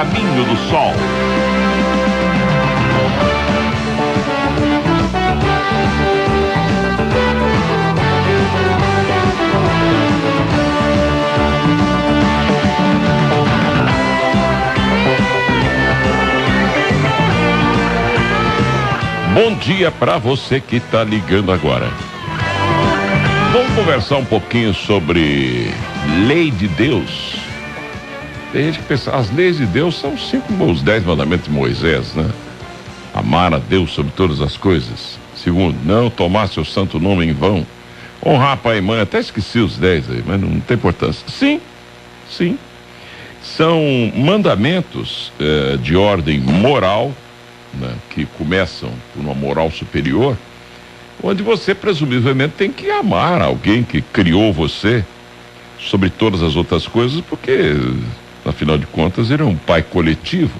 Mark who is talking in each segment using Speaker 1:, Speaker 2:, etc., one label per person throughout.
Speaker 1: caminho do sol. Bom dia para você que está ligando agora. Vamos conversar um pouquinho sobre lei de Deus. Tem gente que pensa, as leis de Deus são os 10 mandamentos de Moisés, né? Amar a Deus sobre todas as coisas. Segundo, não tomar seu santo nome em vão. Honrar pai e mãe, até esqueci os 10 aí, mas não tem importância. Sim. São mandamentos de ordem moral, né, que começam por uma moral superior, onde você presumivelmente tem que amar alguém que criou você sobre todas as outras coisas, porque afinal de contas ele é um pai coletivo,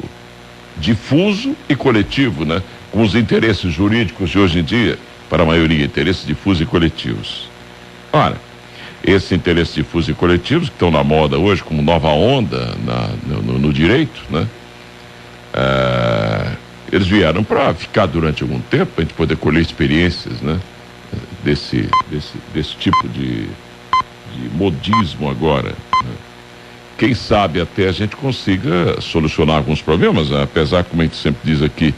Speaker 1: difuso e coletivo, né? Com os interesses jurídicos de hoje em dia, para a maioria, interesses difusos e coletivos. Ora, esses interesses difusos e coletivos que estão na moda hoje como nova onda no direito, né? Eles vieram para ficar durante algum tempo, para a gente poder colher experiências, né? Desse tipo de modismo agora, né? Quem sabe até a gente consiga solucionar alguns problemas, né? Apesar, como a gente sempre diz aqui,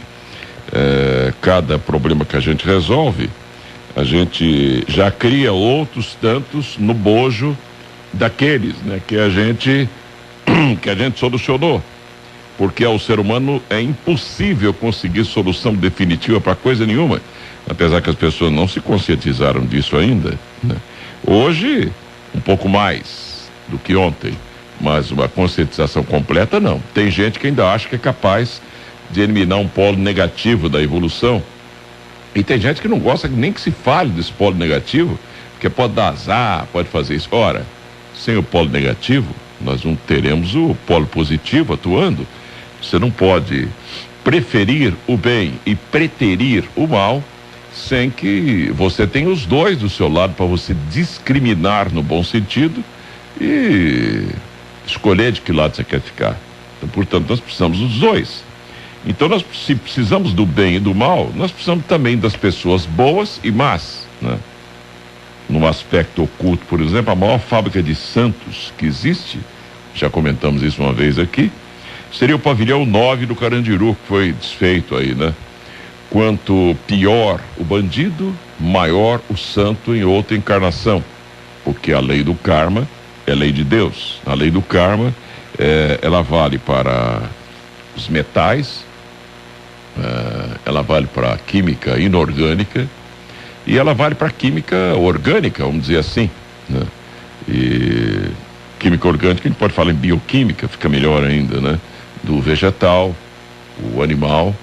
Speaker 1: cada problema que a gente resolve, a gente já cria outros tantos no bojo daqueles, né? Que a gente solucionou. Porque ao ser humano é impossível conseguir solução definitiva para coisa nenhuma, apesar que as pessoas não se conscientizaram disso ainda, né? Hoje, um pouco mais do que ontem, mas uma conscientização completa não. Tem gente que ainda acha que é capaz de eliminar um polo negativo da evolução, e tem gente que não gosta nem que se fale desse polo negativo, porque pode dar azar, pode fazer isso. Ora, sem o polo negativo, nós não teremos o polo positivo atuando. Você não pode preferir o bem e preterir o mal sem que você tenha os dois do seu lado para você discriminar no bom sentido e escolher de que lado você quer ficar. Então, portanto, nós precisamos dos dois. Então, se precisamos do bem e do mal, nós precisamos também das pessoas boas e más, né? Num aspecto oculto, por exemplo, a maior fábrica de santos que existe, já comentamos isso uma vez aqui, seria o pavilhão 9 do Carandiru, que foi desfeito aí, né? Quanto pior o bandido, maior o santo em outra encarnação, porque a lei do karma é lei de Deus. A lei do karma, ela vale para os metais, ela vale para a química inorgânica e ela vale para a química orgânica, vamos dizer assim, né? E química orgânica, a gente pode falar em bioquímica, fica melhor ainda, né? Do vegetal, o animal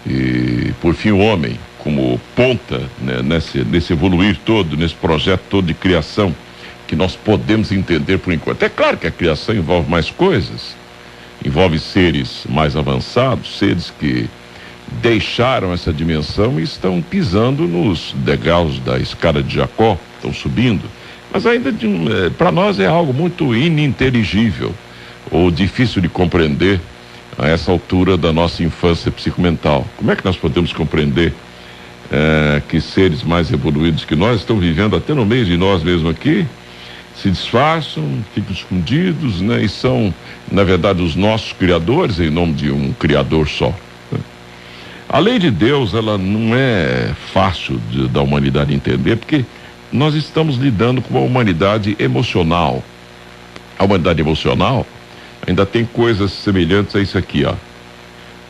Speaker 1: e, por fim, o homem, como ponta, né, nesse evoluir todo, nesse projeto todo de criação que nós podemos entender por enquanto. É claro que a criação envolve mais coisas, envolve seres mais avançados, seres que deixaram essa dimensão e estão pisando nos degraus da escada de Jacó, estão subindo, mas ainda para nós é algo muito ininteligível ou difícil de compreender a essa altura da nossa infância psicomental. Como é que nós podemos compreender que seres mais evoluídos que nós estão vivendo até no meio de nós mesmo aqui, se disfarçam, ficam escondidos, né? E são, na verdade, os nossos criadores em nome de um criador só, né? A lei de Deus, ela não é fácil da humanidade entender, porque nós estamos lidando com uma humanidade emocional. A humanidade emocional ainda tem coisas semelhantes a isso aqui, ó.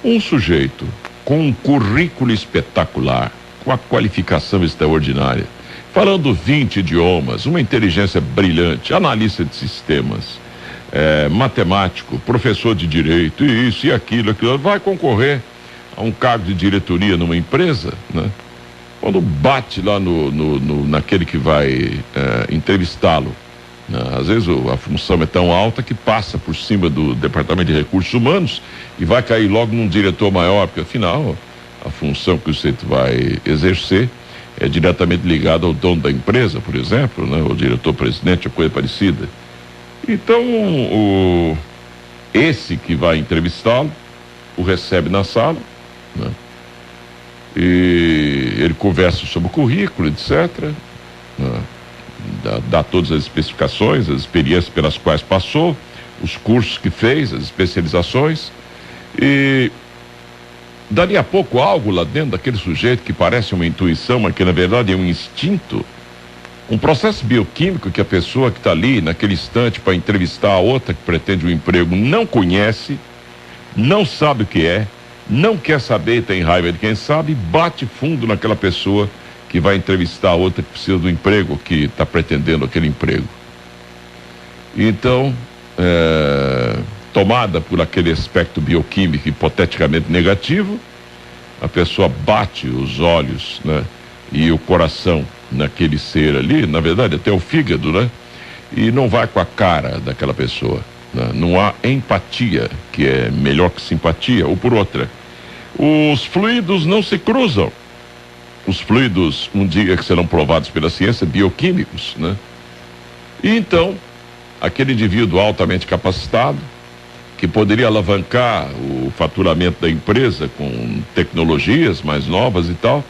Speaker 1: Um sujeito com um currículo espetacular, com a qualificação extraordinária, falando 20 idiomas, uma inteligência brilhante, analista de sistemas, matemático, professor de direito, e isso e aquilo, vai concorrer a um cargo de diretoria numa empresa, né? Quando bate lá naquele que vai entrevistá-lo, às vezes a função é tão alta que passa por cima do Departamento de Recursos Humanos e vai cair logo num diretor maior, porque afinal a função que o sujeito vai exercer é diretamente ligada ao dono da empresa, por exemplo, né? O diretor-presidente, ou coisa parecida. Então Esse que vai entrevistá-lo o recebe na sala, né? E ele conversa sobre o currículo, etc., né? Dá todas as especificações, as experiências pelas quais passou, os cursos que fez, as especializações, e dali a pouco algo lá dentro daquele sujeito que parece uma intuição, mas que na verdade é um instinto, um processo bioquímico que a pessoa que está ali naquele instante para entrevistar a outra que pretende um emprego não conhece, não sabe o que é, não quer saber e tem raiva de quem sabe, bate fundo naquela pessoa que vai entrevistar a outra que precisa do emprego, que está pretendendo aquele emprego. Então, tomada por aquele aspecto bioquímico hipoteticamente negativo, a pessoa bate os olhos, né, e o coração naquele ser ali, na verdade até o fígado, né, e não vai com a cara daquela pessoa, né? Não há empatia, que é melhor que simpatia. Ou por outra, os fluidos não se cruzam. Os fluidos, um dia que serão provados pela ciência, bioquímicos, né? E então, aquele indivíduo altamente capacitado, que poderia alavancar o faturamento da empresa com tecnologias mais novas e tal,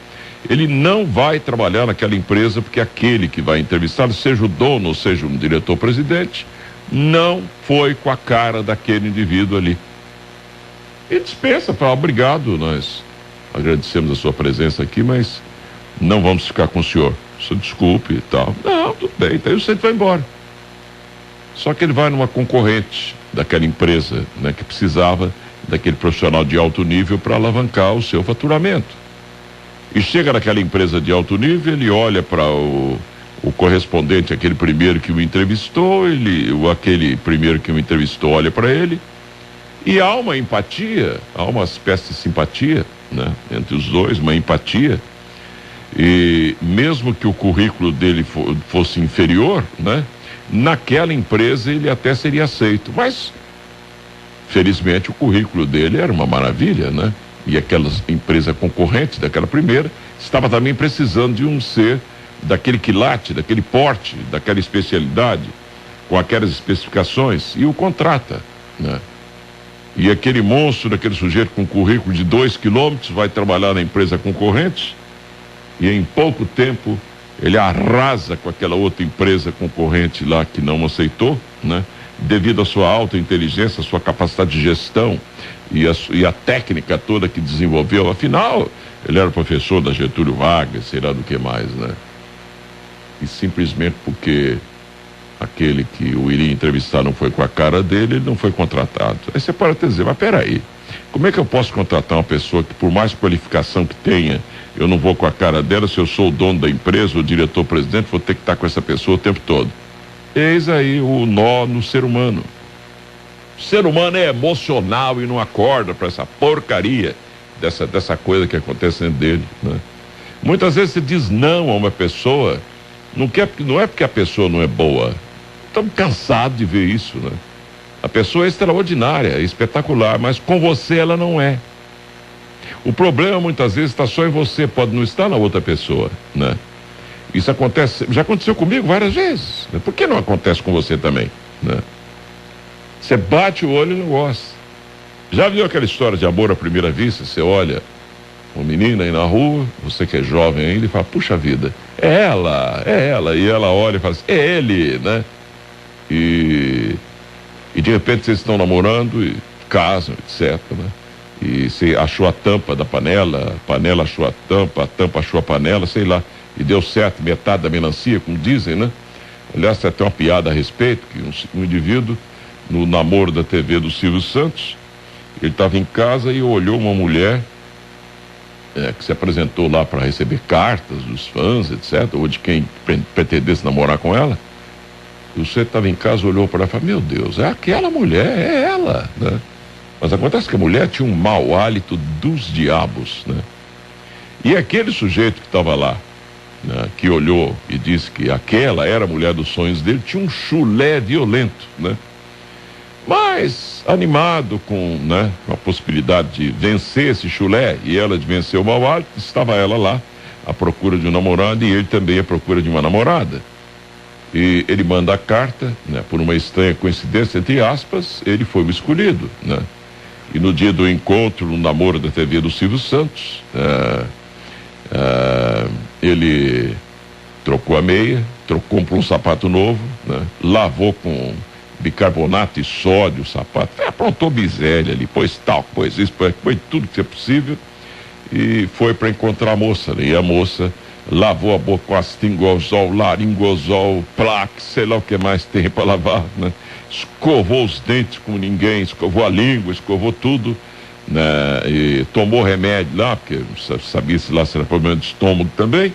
Speaker 1: ele não vai trabalhar naquela empresa porque aquele que vai entrevistá-lo, seja o dono ou seja um diretor-presidente, não foi com a cara daquele indivíduo ali. E dispensa, fala, obrigado, nós agradecemos a sua presença aqui, mas não vamos ficar com o senhor. O senhor desculpe e tal. Não, tudo bem, então o senhor vai embora. Só que ele vai numa concorrente daquela empresa, né, que precisava daquele profissional de alto nível para alavancar o seu faturamento. E chega naquela empresa de alto nível, ele olha para o correspondente, aquele primeiro que o entrevistou, aquele primeiro que o entrevistou olha para ele, e há uma empatia, há uma espécie de simpatia, né, entre os dois, uma empatia, e mesmo que o currículo dele fosse inferior, né, naquela empresa ele até seria aceito, mas felizmente o currículo dele era uma maravilha, né, e aquelas empresas concorrentes daquela primeira estava também precisando de um ser daquele quilate, daquele porte, daquela especialidade, com aquelas especificações, e o contrata, né? E aquele monstro, daquele sujeito com currículo de 2 quilômetros, vai trabalhar na empresa concorrente, e em pouco tempo ele arrasa com aquela outra empresa concorrente lá que não aceitou, né? Devido à sua alta inteligência, à sua capacidade de gestão e a técnica toda que desenvolveu. Afinal, ele era professor da Getúlio Vargas, sei lá do que mais, né? E simplesmente porque aquele que o iria entrevistar não foi com a cara dele, ele não foi contratado. Aí você pode até dizer, mas peraí, como é que eu posso contratar uma pessoa que, por mais qualificação que tenha, eu não vou com a cara dela? Se eu sou o dono da empresa, o diretor-presidente, vou ter que estar com essa pessoa o tempo todo. Eis aí o nó no ser humano. O ser humano é emocional e não acorda para essa porcaria dessa coisa que acontece dentro dele, né? Muitas vezes você diz não a uma pessoa, não é porque a pessoa não é boa. Estamos cansados de ver isso, né? A pessoa é extraordinária, é espetacular, mas com você ela não é. O problema muitas vezes está só em você, pode não estar na outra pessoa, né? Isso acontece, já aconteceu comigo várias vezes, né? Por que não acontece com você também, né? Você bate o olho e não gosta. Já viu aquela história de amor à primeira vista? Você olha uma menina aí na rua, você que é jovem ainda, e fala, puxa vida, é ela, e ela olha e fala assim, é ele, né? E de repente vocês estão namorando e casam, etc, né? E você achou a tampa da panela, a panela achou a tampa achou a panela, sei lá, e deu certo metade da melancia, como dizem, né? Aliás, tem até uma piada a respeito, que um indivíduo, no namoro da TV do Silvio Santos, ele estava em casa e olhou uma mulher que se apresentou lá para receber cartas dos fãs, etc., ou de quem pretendesse namorar com ela. E você estava em casa, olhou para ela e falou, meu Deus, é aquela mulher, é ela, né? Mas acontece que a mulher tinha um mau hálito dos diabos, né? E aquele sujeito que estava lá, né, que olhou e disse que aquela era a mulher dos sonhos dele, tinha um chulé violento, né? Mas, animado com, né, a possibilidade de vencer esse chulé e ela de vencer o mau hálito, estava ela lá à procura de um namorado e ele também à procura de uma namorada. E ele manda a carta, né? Por uma estranha coincidência, entre aspas, ele foi o escolhido, né? E no dia do encontro, no namoro da TV do Silvio Santos, ele trocou a meia, comprou um sapato novo, né? Lavou com bicarbonato e sódio o sapato, aprontou bisélia ali, pôs tal, pôs isso, pôs tudo que é possível e foi para encontrar a moça, né? E a moça lavou a boca com astingosol, laringosol, plaque, sei lá o que mais tem para lavar, né? Escovou os dentes como ninguém, escovou a língua, escovou tudo, né? E tomou remédio lá, porque sabia se lá se era problema de estômago também,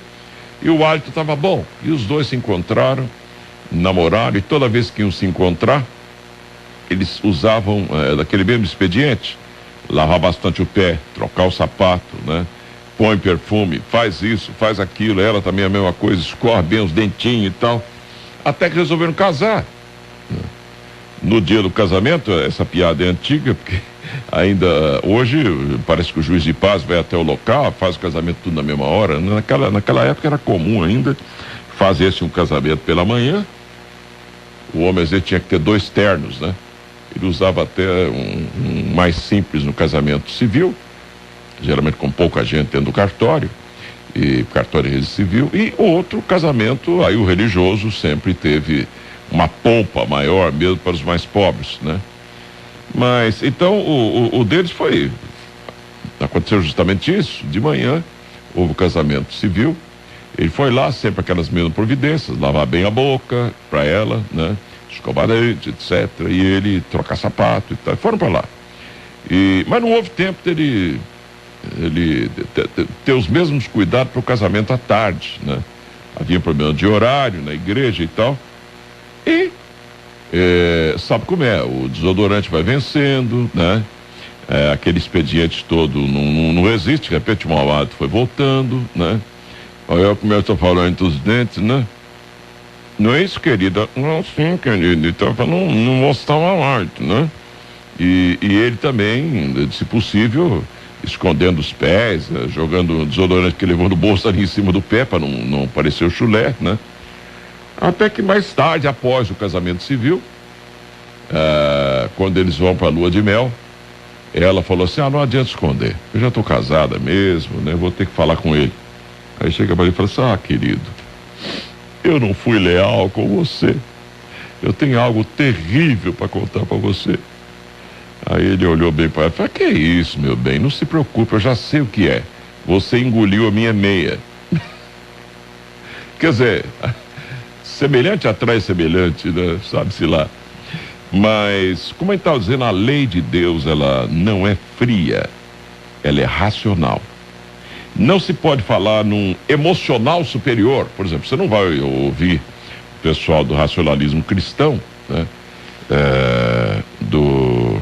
Speaker 1: e o hálito estava bom, e os dois se encontraram, namoraram, e toda vez que iam se encontrar, eles usavam daquele mesmo expediente, lavar bastante o pé, trocar o sapato, né? Põe perfume, faz isso, faz aquilo, ela também a mesma coisa, escorre bem os dentinhos e tal, até que resolveram casar. No dia do casamento, essa piada é antiga, porque ainda hoje parece que o juiz de paz vai até o local, faz o casamento tudo na mesma hora. Naquela época era comum ainda fazer-se um casamento pela manhã. O homem às vezes tinha que ter 2 ternos, né? Ele usava até um mais simples no casamento civil, geralmente com pouca gente dentro do cartório, e cartório de registro civil, e outro casamento, aí o religioso sempre teve uma pompa maior, mesmo para os mais pobres, né? Mas, então, o deles aconteceu justamente isso, de manhã, houve o casamento civil, ele foi lá, sempre aquelas mesmas providências, lavar bem a boca para ela, né? Escovar dente, etc. E ele trocar sapato e tal, foram para lá. Mas não houve tempo dele ter os mesmos cuidados para o casamento à tarde, né? Havia problema de horário na igreja e tal. E sabe como é, o desodorante vai vencendo, né? Aquele expediente todo não existe, de repente o mau hálito foi voltando, né? Aí eu começo a falar entre os dentes, né? Não é isso, querida? Não, sim, querida. Então, para não mostrar o mau hálito, né? E ele também, se possível, escondendo os pés, jogando o desodorante que levou no bolso ali em cima do pé, para não parecer o chulé, né? Até que mais tarde, após o casamento civil, quando eles vão para a lua de mel, ela falou assim: não adianta esconder, eu já estou casada mesmo, né? Vou ter que falar com ele. Aí chega para ele e fala assim: querido, eu não fui leal com você, eu tenho algo terrível para contar para você. Aí ele olhou bem para ela e falou: que é isso, meu bem, não se preocupe, eu já sei o que é, você engoliu a minha meia. Quer dizer, semelhante atrai semelhante, né? Sabe-se lá. Mas, como ele estava dizendo, a lei de Deus, ela não é fria, ela é racional. Não se pode falar num emocional superior. Por exemplo, você não vai ouvir o pessoal do racionalismo cristão, né? Do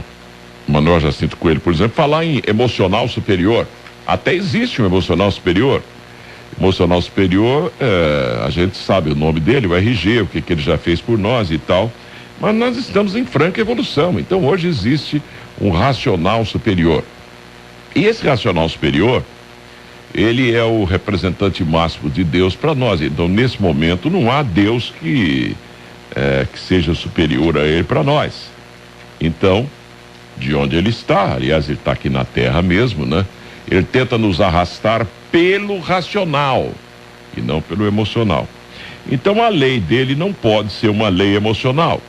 Speaker 1: Manuel Jacinto Coelho, por exemplo, falar em emocional superior. Até existe um emocional superior. Emocional superior, a gente sabe o nome dele, o RG, o que ele já fez por nós e tal, mas nós estamos em franca evolução. Então hoje existe um racional superior. E esse racional superior, ele é o representante máximo de Deus para nós. Então, nesse momento, não há Deus que seja superior a ele para nós. Então, de onde ele está, aliás, ele está aqui na Terra mesmo, né? Ele tenta nos arrastar pelo racional e não pelo emocional. Então, a lei dele não pode ser uma lei emocional,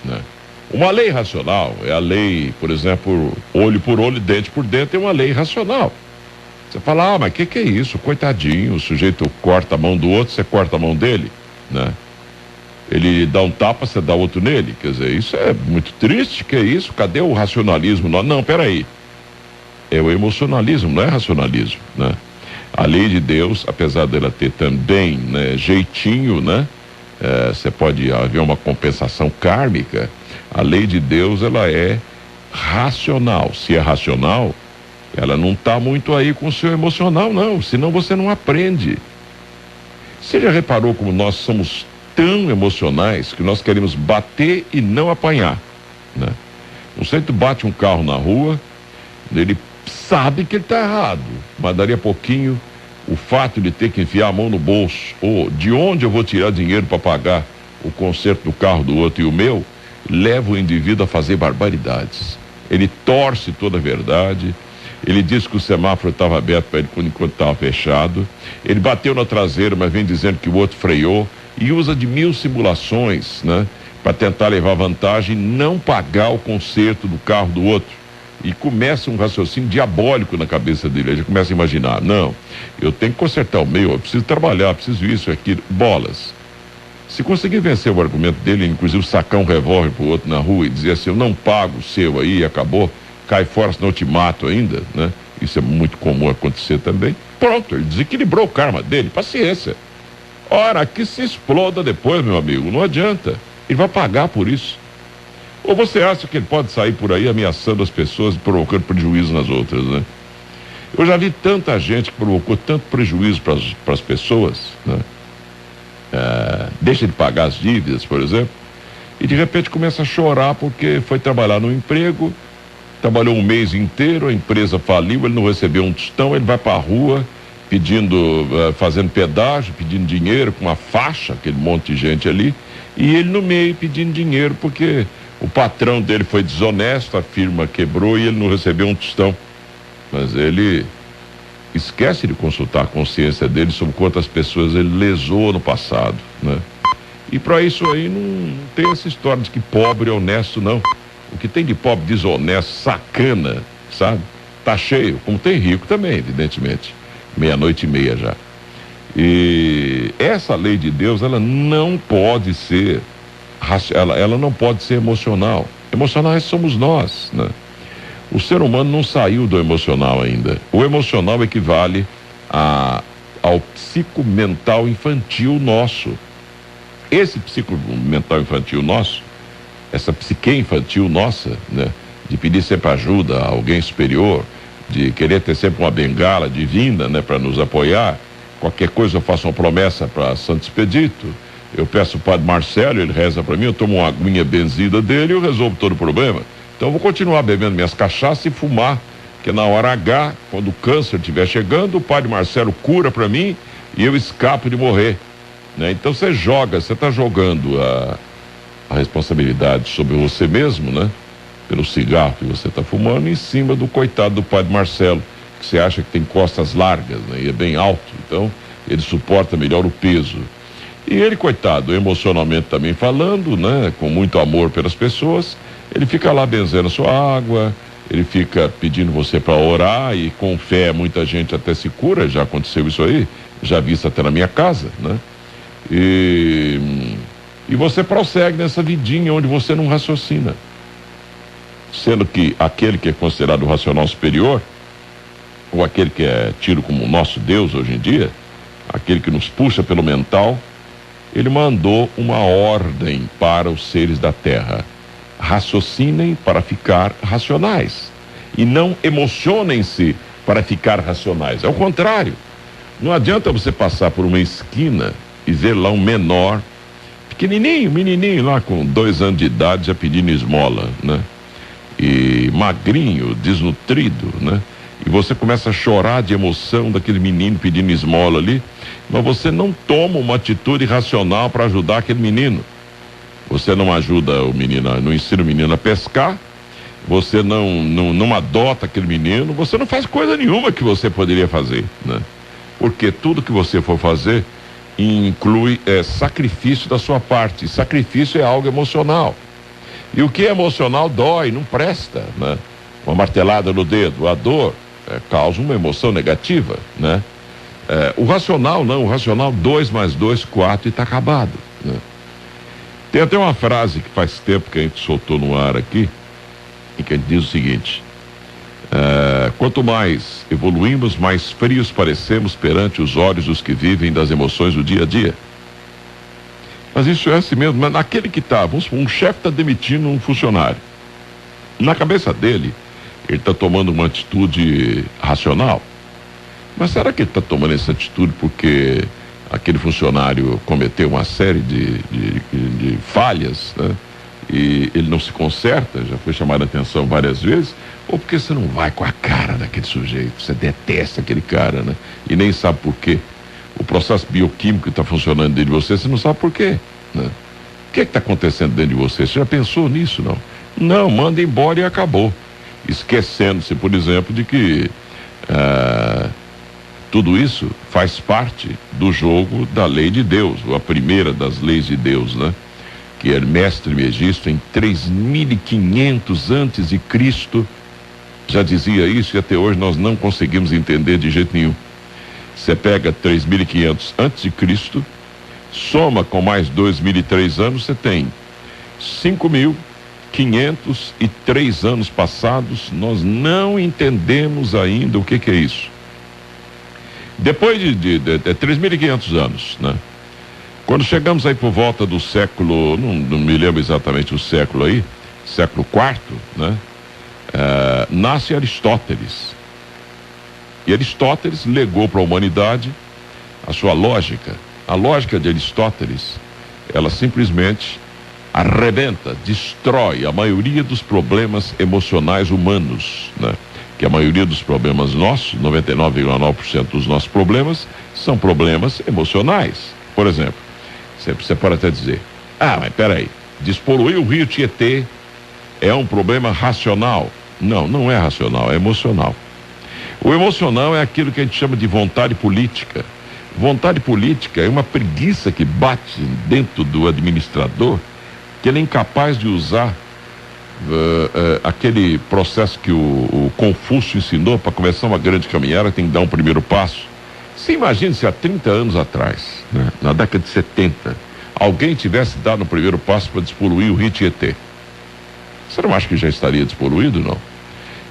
Speaker 1: né? Uma lei racional é a lei, por exemplo, olho por olho, dente por dente, é uma lei racional. Você fala: mas que é isso? Coitadinho, o sujeito corta a mão do outro, você corta a mão dele, né? Ele dá um tapa, você dá outro nele. Quer dizer, isso é muito triste, que é isso? Cadê o racionalismo? Não, peraí. É o emocionalismo, não é racionalismo, né? A lei de Deus, apesar dela ter também, né, jeitinho, né? Você pode haver uma compensação kármica. A lei de Deus, ela é racional. Se é racional, ela não está muito aí com o seu emocional, não, senão você não aprende. Você já reparou como nós somos tão emocionais que nós queremos bater e não apanhar, né? Um sujeito bate um carro na rua, ele sabe que ele está errado, mas daria pouquinho o fato de ter que enfiar a mão no bolso, ou de onde eu vou tirar dinheiro para pagar o conserto do carro do outro e o meu, leva o indivíduo a fazer barbaridades. Ele torce toda a verdade, ele disse que o semáforo estava aberto para ele enquanto estava fechado, ele bateu na traseira, mas vem dizendo que o outro freou, e usa de 1000 simulações, né, para tentar levar vantagem e não pagar o conserto do carro do outro. E começa um raciocínio diabólico na cabeça dele. Ele já começa a imaginar: não, eu tenho que consertar o meu, eu preciso trabalhar, eu preciso isso, aquilo, bolas. Se conseguir vencer o argumento dele, inclusive sacar um revólver pro outro na rua e dizer assim: eu não pago o seu aí e acabou, cai fora, senão eu te mato ainda, né? Isso é muito comum acontecer também. Pronto, ele desequilibrou o karma dele, paciência. Ora, que se exploda depois, meu amigo, não adianta. Ele vai pagar por isso. Ou você acha que ele pode sair por aí ameaçando as pessoas e provocando prejuízo nas outras, né? Eu já vi tanta gente que provocou tanto prejuízo para as pessoas, né? Deixa de pagar as dívidas, por exemplo, e de repente começa a chorar porque foi trabalhar no emprego, trabalhou um mês inteiro, a empresa faliu, ele não recebeu um tostão, ele vai para a rua pedindo, fazendo pedágio, pedindo dinheiro com uma faixa, aquele monte de gente ali, e ele no meio pedindo dinheiro porque o patrão dele foi desonesto, a firma quebrou e ele não recebeu um tostão. Mas ele esquece de consultar a consciência dele sobre quantas pessoas ele lesou no passado, né? E para isso aí não tem essa história de que pobre é honesto, não. O que tem de pobre desonesto, sacana, sabe? Tá cheio, como tem rico também, evidentemente. 00:30 já. E essa lei de Deus, ela não pode ser ela não pode ser emocional. Emocionais somos nós, né? O ser humano não saiu do emocional ainda. O emocional equivale ao psicomental infantil nosso. Esse psicomental infantil nosso, essa psique infantil nossa, né, de pedir sempre ajuda a alguém superior, de querer ter sempre uma bengala divina, né, para nos apoiar. Qualquer coisa eu faço uma promessa para Santo Expedito. Eu peço o padre Marcelo, ele reza para mim, eu tomo uma aguinha benzida dele e eu resolvo todo o problema. Então eu vou continuar bebendo minhas cachaças e fumar, que na hora H, quando o câncer estiver chegando, o padre Marcelo cura para mim e eu escapo de morrer, né? Então você está jogando a responsabilidade sobre você mesmo, né? Pelo cigarro que você está fumando, em cima do coitado do padre Marcelo, que você acha que tem costas largas, né? E é bem alto, então ele suporta melhor o peso. E ele, coitado, emocionalmente também falando, né, com muito amor pelas pessoas, ele fica lá benzendo a sua água, ele fica pedindo você para orar, e com fé muita gente até se cura, já aconteceu isso aí, já vi isso até na minha casa, né? E você prossegue nessa vidinha onde você não raciocina. Sendo que aquele que é considerado o racional superior, ou aquele que é tido como o nosso Deus hoje em dia, aquele que nos puxa pelo mental, ele mandou uma ordem para os seres da terra: raciocinem para ficar racionais e não emocionem-se para ficar racionais. É o contrário. Não adianta você passar por uma esquina e ver lá um menor, menininho lá com 2 anos de idade já pedindo esmola, né? E magrinho, desnutrido, né? E você começa a chorar de emoção daquele menino pedindo esmola ali, mas você não toma uma atitude racional para ajudar aquele menino. Você não ajuda o menino, não ensina o menino a pescar, você não adota aquele menino, você não faz coisa nenhuma que você poderia fazer, né? Porque tudo que você for fazer inclui sacrifício da sua parte. Sacrifício é algo emocional. E o que é emocional dói, não presta, né? Uma martelada no dedo, a dor causa uma emoção negativa, né? O racional não, o racional 2 mais 2, 4 e está acabado, né? Tem até uma frase que faz tempo que a gente soltou no ar aqui, em que a gente diz o seguinte: quanto mais evoluímos, mais frios parecemos perante os olhos dos que vivem das emoções do dia a dia. Mas isso é assim mesmo. Mas naquele que está, um chefe está demitindo um funcionário, na cabeça dele ele está tomando uma atitude racional. Mas será que ele está tomando essa atitude porque aquele funcionário cometeu uma série de falhas, né? E ele não se conserta, já foi chamado a atenção várias vezes? Ou porque você não vai com a cara daquele sujeito, você detesta aquele cara, né? E nem sabe por quê. O processo bioquímico que está funcionando dentro de você não sabe por quê, né? O que está acontecendo dentro de você? Você já pensou nisso, não? Não, manda embora e acabou. Esquecendo-se, por exemplo, de que tudo isso faz parte do jogo da lei de Deus, ou a primeira das leis de Deus, né? Que Hermes Trismegisto, em 3500 antes de Cristo, já dizia isso, e até hoje nós não conseguimos entender de jeito nenhum. Você pega 3500 antes de Cristo, soma com mais 2003 anos, você tem 5.503 anos passados. Nós não entendemos ainda o que é isso. Depois de 3.500 anos, né? Quando chegamos aí por volta do século, não me lembro exatamente o século aí, século IV, né? Nasce Aristóteles. E Aristóteles legou para a humanidade a sua lógica. A lógica de Aristóteles, ela simplesmente arrebenta, destrói a maioria dos problemas emocionais humanos, né? Que a maioria dos problemas nossos, 99,9% dos nossos problemas, são problemas emocionais. Por exemplo, você pode até dizer, mas peraí, despoluir o rio Tietê é um problema racional? Não, não é racional, é emocional. O emocional é aquilo que a gente chama de vontade política. Vontade política é uma preguiça que bate dentro do administrador, que ele é incapaz de usar aquele processo que o Confúcio ensinou para começar uma grande caminhada, tem que dar um primeiro passo. Você imagina se há 30 anos atrás, né, na década de 70, alguém tivesse dado o primeiro passo para despoluir o rio Tietê. Você não acha que já estaria despoluído, não?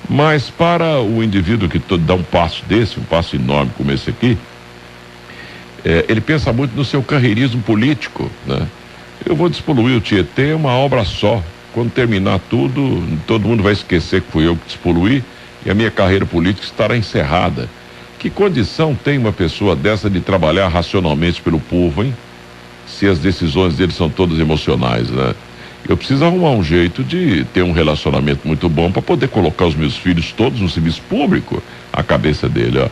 Speaker 1: Mas para o indivíduo que dá um passo desse, um passo enorme como esse aqui, ele pensa muito no seu carreirismo político, né? Eu vou despoluir o Tietê, é uma obra só. Quando terminar tudo, todo mundo vai esquecer que fui eu que despoluí e a minha carreira política estará encerrada. Que condição tem uma pessoa dessa de trabalhar racionalmente pelo povo, hein? Se as decisões dele são todas emocionais, né? Eu preciso arrumar um jeito de ter um relacionamento muito bom para poder colocar os meus filhos todos no serviço público. A cabeça dele, ó.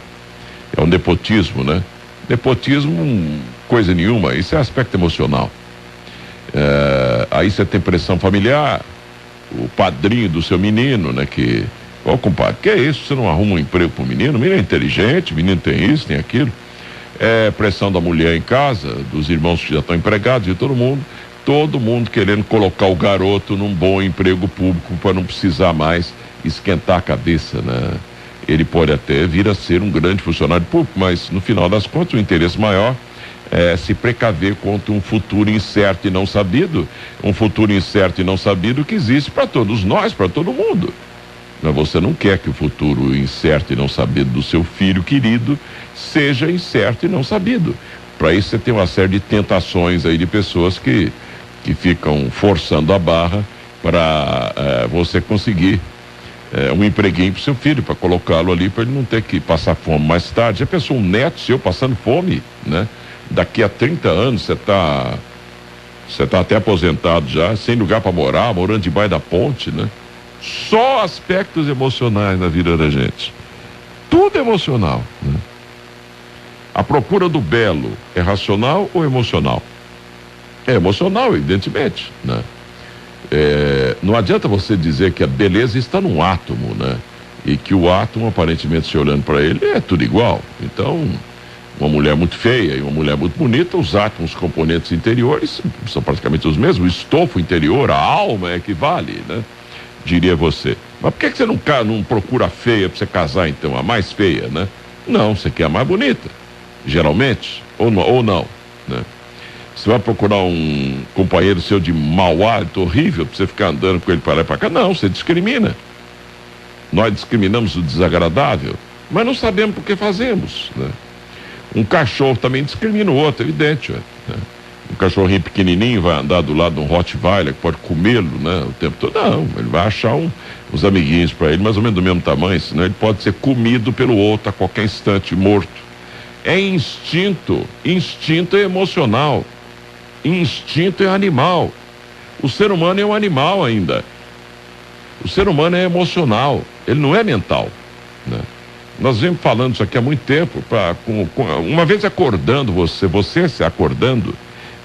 Speaker 1: É um nepotismo, né? Nepotismo, coisa nenhuma, isso é aspecto emocional. Aí você tem pressão familiar, o padrinho do seu menino, né? Que, compadre, que é isso? Você não arruma um emprego pro menino? O menino é inteligente, o menino tem isso, tem aquilo. Pressão da mulher em casa, dos irmãos que já estão empregados, de todo mundo querendo colocar o garoto num bom emprego público para não precisar mais esquentar a cabeça, né? Ele pode até vir a ser um grande funcionário público, mas no final das contas o interesse maior é se precaver contra um futuro incerto e não sabido, que existe para todos nós, para todo mundo. Mas você não quer que o futuro incerto e não sabido do seu filho querido seja incerto e não sabido. Para isso você tem uma série de tentações aí de pessoas que ficam forçando a barra para você conseguir um empreguinho para o seu filho, para colocá-lo ali, para ele não ter que passar fome mais tarde. Já pensou um neto seu passando fome, né? Daqui a 30 anos você tá até aposentado já, sem lugar para morar, morando debaixo da ponte, né? Só aspectos emocionais na vida da gente. Tudo emocional, né? A procura do belo é racional ou emocional? É emocional, evidentemente, né? Não adianta você dizer que a beleza está num átomo, né? E que o átomo, aparentemente, se olhando para ele, é tudo igual. Então, uma mulher muito feia e uma mulher muito bonita, os átomos, os componentes interiores são praticamente os mesmos. O estofo interior, a alma equivale, né? Diria você. Mas por que você não procura a feia para você casar, então? A mais feia, né? Não, você quer a mais bonita. Geralmente, ou não, né? Você vai procurar um companheiro seu de mau hálito horrível para você ficar andando com ele para lá e para cá? Não, você discrimina. Nós discriminamos o desagradável, mas não sabemos por que fazemos, né? Um cachorro também discrimina o outro, evidente, né? Um cachorrinho pequenininho vai andar do lado de um Rottweiler que pode comê-lo, né, o tempo todo. Não, ele vai achar uns amiguinhos para ele, mais ou menos do mesmo tamanho, senão ele pode ser comido pelo outro a qualquer instante, morto. É instinto é emocional, instinto é animal. O ser humano é um animal ainda. O ser humano é emocional, ele não é mental, né? Nós vemos falando isso aqui há muito tempo, uma vez acordando você se acordando,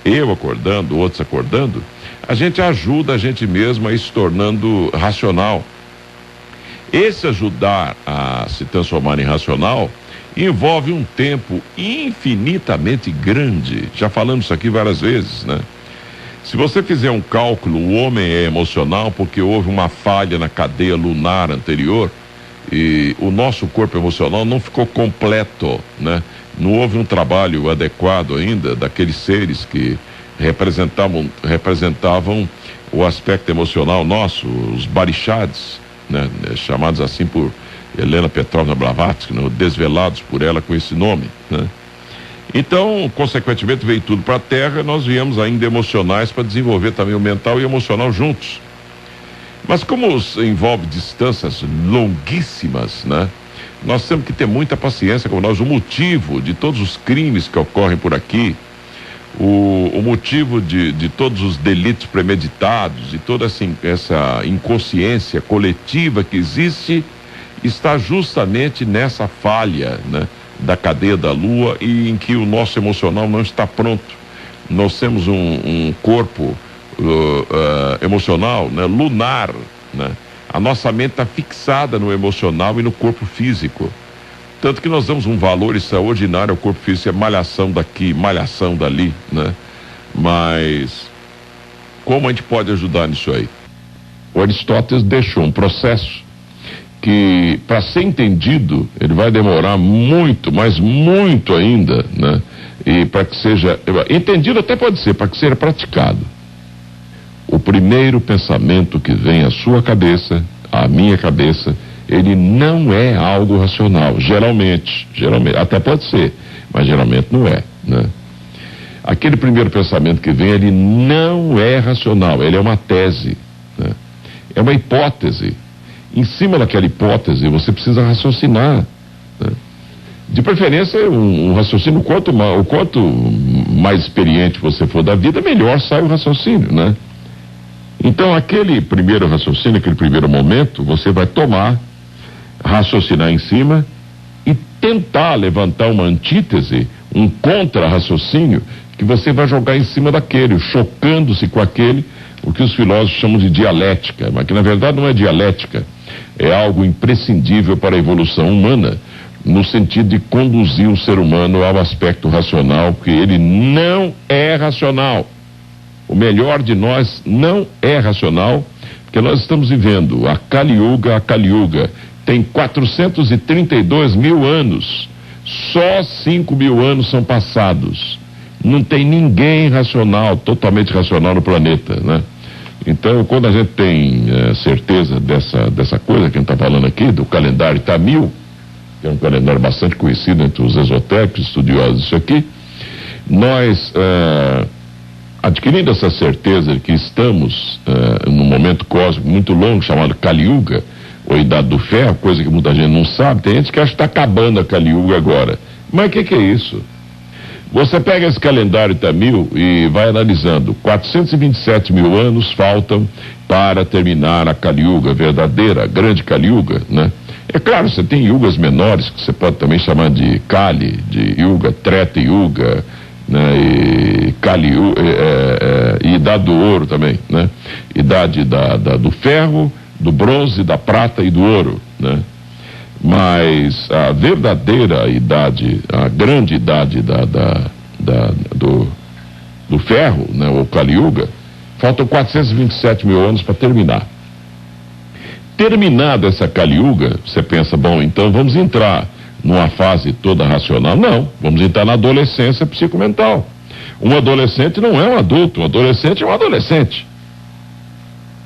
Speaker 1: eu acordando, outros acordando, a gente ajuda a gente mesmo a ir se tornando racional. Esse ajudar a se transformar em racional envolve um tempo infinitamente grande. Já falamos isso aqui várias vezes, né? Se você fizer um cálculo, o homem é emocional porque houve uma falha na cadeia lunar anterior e o nosso corpo emocional não ficou completo, né? Não houve um trabalho adequado ainda daqueles seres que representavam o aspecto emocional nosso, os Barichads, né? Chamados assim por Helena Petrovna Blavatsky, né? Desvelados por ela com esse nome, né? Então, consequentemente, veio tudo para a Terra, nós viemos ainda emocionais para desenvolver também o mental e o emocional juntos. Mas como envolve distâncias longuíssimas, né? Nós temos que ter muita paciência com nós. O motivo de todos os crimes que ocorrem por aqui, o motivo de todos os delitos premeditados e toda essa inconsciência coletiva que existe, está justamente nessa falha, né, da cadeia da Lua, e em que o nosso emocional não está pronto. Nós temos um corpo emocional, né, lunar, né? A nossa mente está fixada no emocional e no corpo físico. Tanto que nós damos um valor extraordinário ao corpo físico, é malhação daqui, malhação dali, né? Mas como a gente pode ajudar nisso aí? O Aristóteles deixou um processo que, para ser entendido, ele vai demorar muito, mas muito ainda, né? E para que seja entendido, até pode ser, para que seja praticado. O primeiro pensamento que vem à sua cabeça, à minha cabeça, ele não é algo racional, geralmente, até pode ser, mas geralmente não é, né? Aquele primeiro pensamento que vem, ele não é racional, ele é uma tese, né? É uma hipótese. Em cima daquela hipótese, você precisa raciocinar, né? De preferência, um raciocínio, o quanto mais experiente você for da vida, melhor sai o raciocínio, né? Então, aquele primeiro raciocínio, aquele primeiro momento, você vai tomar, raciocinar em cima e tentar levantar uma antítese, um contra-raciocínio, que você vai jogar em cima daquele, chocando-se com aquele, o que os filósofos chamam de dialética, mas que na verdade não é dialética, é algo imprescindível para a evolução humana, no sentido de conduzir o ser humano ao aspecto racional, porque ele não é racional. O melhor de nós não é racional, porque nós estamos vivendo a Kali Yuga tem 432 mil anos, só 5 mil anos são passados, não tem ninguém racional, totalmente racional no planeta, né? Então, quando a gente tem certeza dessa coisa que a gente está falando aqui, do calendário Tamil, que é um calendário bastante conhecido entre os esotéricos, estudiosos disso aqui, nós adquirindo essa certeza de que estamos num momento cósmico muito longo, chamado Kali Yuga, ou Idade do Ferro, coisa que muita gente não sabe, tem gente que acha que está acabando a Kali Yuga agora. Mas o que é isso? Você pega esse calendário Tamil e vai analisando, 427 mil anos faltam para terminar a Kali Yuga verdadeira, a grande Kali Yuga, né? É claro, você tem yugas menores, que você pode também chamar de Kali, de Yuga, Treta Yuga, né? E Kali Yuga, e Idade do Ouro também, né? Idade do ferro, do bronze, da prata e do ouro, né? Mas a verdadeira idade, a grande idade do ferro, né, o Kali Yuga, faltam 427 mil anos para terminar. Terminada essa Kali Yuga, você pensa, bom, então vamos entrar numa fase toda racional. Não, vamos entrar na adolescência psicomental. Um adolescente não é um adulto, um adolescente é um adolescente.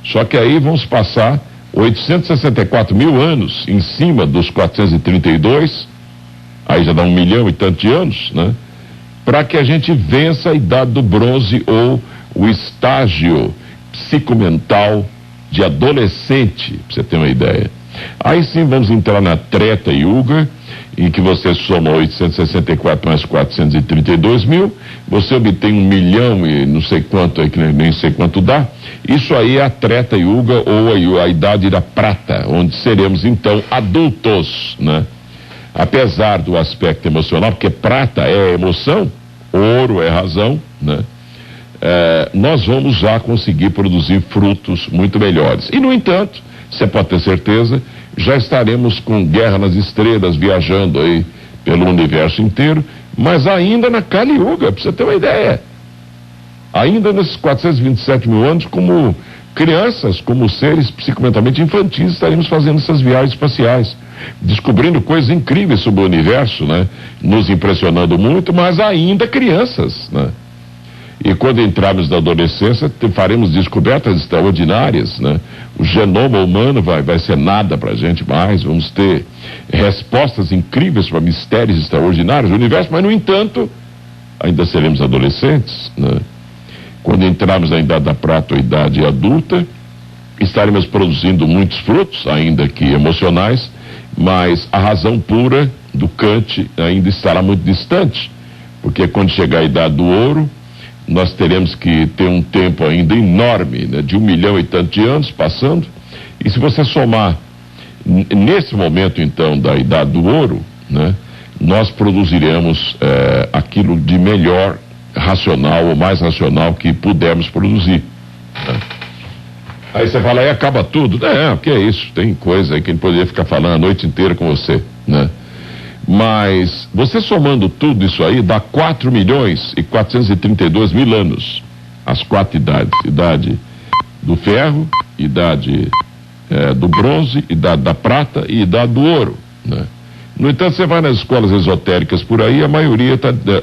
Speaker 1: Só que aí vamos passar 864 mil anos em cima dos 432, aí já dá 1 milhão e tantos de anos, né? Para que a gente vença a idade do bronze, ou o estágio psicomental de adolescente, para você ter uma ideia. Aí sim vamos entrar na Treta Yuga, em que você soma 864 mais 432 mil, você obtém 1 milhão e não sei quanto, aí que nem sei quanto dá. Isso aí é a Treta Yuga, ou a idade da prata, onde seremos então adultos, né? Apesar do aspecto emocional, porque prata é emoção, ouro é razão, né? nós vamos já conseguir produzir frutos muito melhores. E, no entanto, você pode ter certeza, já estaremos com Guerra nas Estrelas viajando aí pelo universo inteiro, mas ainda na Kali Yuga, pra você ter uma ideia. Ainda nesses 427 mil anos, como crianças, como seres psicomentalmente infantis, estaremos fazendo essas viagens espaciais, descobrindo coisas incríveis sobre o universo, né? Nos impressionando muito, mas ainda crianças, né? E quando entrarmos na adolescência, faremos descobertas extraordinárias, né? O genoma humano vai ser nada pra gente mais, vamos ter respostas incríveis para mistérios extraordinários do universo, mas, no entanto, ainda seremos adolescentes, né? Quando entrarmos na idade da prata ou idade adulta, estaremos produzindo muitos frutos, ainda que emocionais, mas a razão pura do Kant ainda estará muito distante, porque quando chegar a idade do ouro, nós teremos que ter um tempo ainda enorme, né, de 1 milhão e tanto de anos passando, e se você somar nesse momento então da idade do ouro, né, nós produziremos aquilo de melhor racional ou mais racional que pudermos produzir, né? Aí você fala, aí acaba tudo. O que é isso? Tem coisa aí que a gente poderia ficar falando a noite inteira com você, né? Mas você somando tudo isso aí dá 4 milhões e 432 mil anos. As 4 idades: idade do ferro, idade do bronze, idade da prata e idade do ouro, né? No entanto, você vai nas escolas esotéricas por aí, a maioria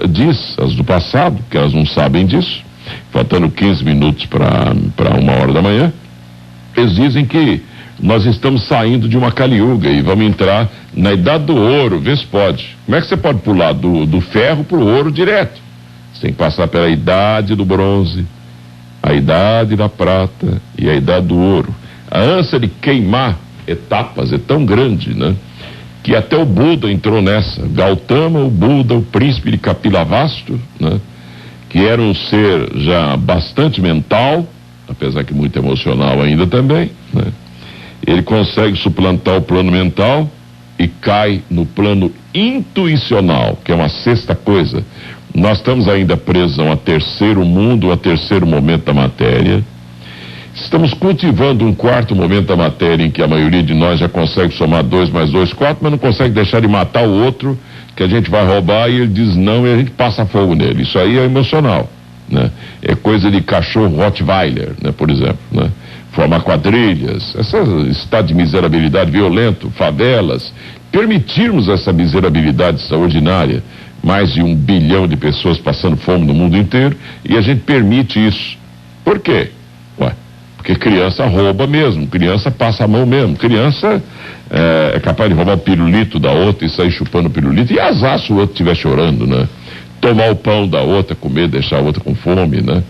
Speaker 1: diz, as do passado, que elas não sabem disso, faltando 15 minutos para 1h da manhã, eles dizem que nós estamos saindo de uma Kali Yuga e vamos entrar na idade do ouro, vê se pode. Como é que você pode pular do ferro para o ouro direto? Você tem que passar pela idade do bronze, a idade da prata e a idade do ouro. A ânsia de queimar etapas é tão grande, né, que até o Buda entrou nessa. Gautama, o Buda, o príncipe de Kapilavastu, né, que era um ser já bastante mental, apesar que muito emocional ainda também, né? Ele consegue suplantar o plano mental e cai no plano intuicional, que é uma sexta coisa. Nós estamos ainda presos a um terceiro mundo, a terceiro momento da matéria. Estamos cultivando um quarto momento da matéria em que a maioria de nós já consegue somar 2 mais 2, 4, mas não consegue deixar de matar o outro, que a gente vai roubar, e ele diz não e a gente passa fogo nele. Isso aí é emocional, né? É coisa de cachorro Rottweiler, né, por exemplo, né? Formar quadrilhas, esse estado de miserabilidade violento, favelas, permitirmos essa miserabilidade extraordinária, mais de 1 bilhão de pessoas passando fome no mundo inteiro, e a gente permite isso. Por quê? Porque criança rouba mesmo, criança passa a mão mesmo, criança é capaz de roubar o pirulito da outra e sair chupando o pirulito, e azar se o outro estiver chorando, né? Tomar o pão da outra, comer, deixar a outra com fome, né?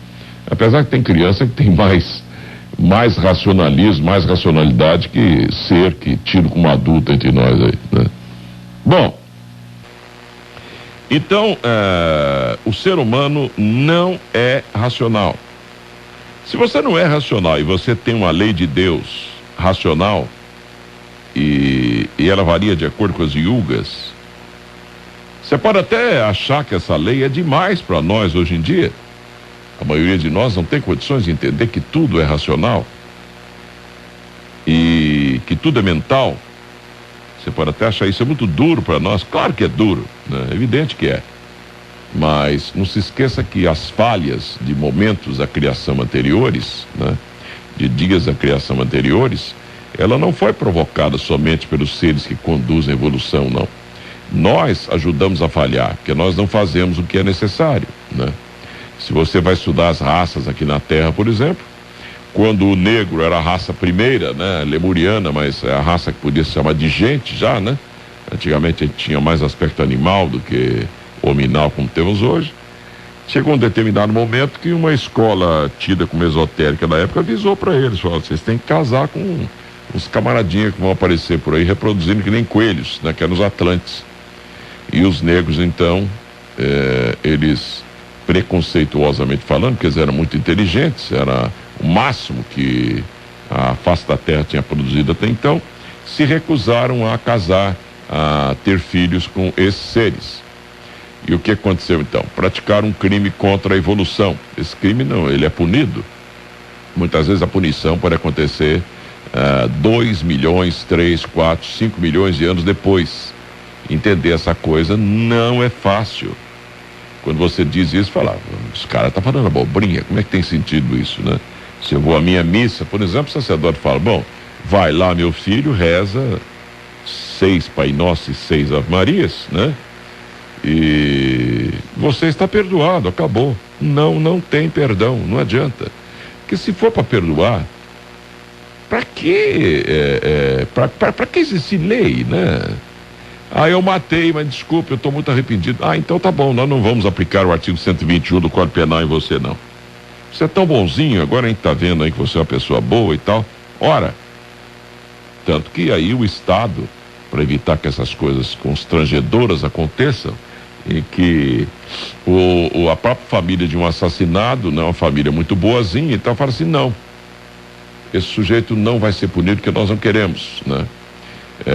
Speaker 1: Apesar que tem criança que tem mais racionalismo, mais racionalidade que ser que tido como adulto entre nós aí, né? Bom, então o ser humano não é racional. Se você não é racional e você tem uma lei de Deus racional e ela varia de acordo com as yugas, você pode até achar que essa lei é demais para nós hoje em dia. A maioria de nós não tem condições de entender que tudo é racional e que tudo é mental. Você pode até achar isso muito duro para nós. Claro que é duro, né? É evidente que é. Mas não se esqueça que as falhas de momentos da criação anteriores, né, de dias da criação anteriores, ela não foi provocada somente pelos seres que conduzem a evolução, não. Nós ajudamos a falhar, porque nós não fazemos o que é necessário, né? Se você vai estudar as raças aqui na Terra, por exemplo, quando o negro era a raça primeira, né, lemuriana, mas é a raça que podia se chamar de gente já, né? Antigamente a gente tinha mais aspecto animal do que hominal como temos hoje. Chegou um determinado momento que uma escola tida como esotérica da época avisou para eles, falou, vocês têm que casar com uns camaradinhos que vão aparecer por aí reproduzindo que nem coelhos, né, que eram os Atlantes. E os negros então, eles preconceituosamente falando, porque eles eram muito inteligentes, era o máximo que a face da Terra tinha produzido até então, se recusaram a casar, a ter filhos com esses seres. E o que aconteceu então? Praticaram um crime contra a evolução. Esse crime não, ele é punido. Muitas vezes a punição pode acontecer 2 milhões, 3, 4, 5 milhões de anos depois. Entender essa coisa não é fácil. Quando você diz isso, fala, os caras estão falando abobrinha, como é que tem sentido isso, né? Se eu vou à minha missa, por exemplo, o sacerdote fala, bom, vai lá meu filho, reza 6 Pai Nosso e 6 Ave Marias, né? E você está perdoado, acabou. Não tem perdão, não adianta. Porque se for para perdoar, para que para que existe lei, né? Eu matei, mas desculpe, eu estou muito arrependido. Então tá bom, nós não vamos aplicar o artigo 121 do Código Penal em você, não. Você é tão bonzinho, agora a gente está vendo aí que você é uma pessoa boa e tal. Ora, tanto que aí o Estado, para evitar que essas coisas constrangedoras aconteçam, em que a própria família de um assassinado, não é uma família muito boazinha, então fala assim, não, esse sujeito não vai ser punido porque nós não queremos, né?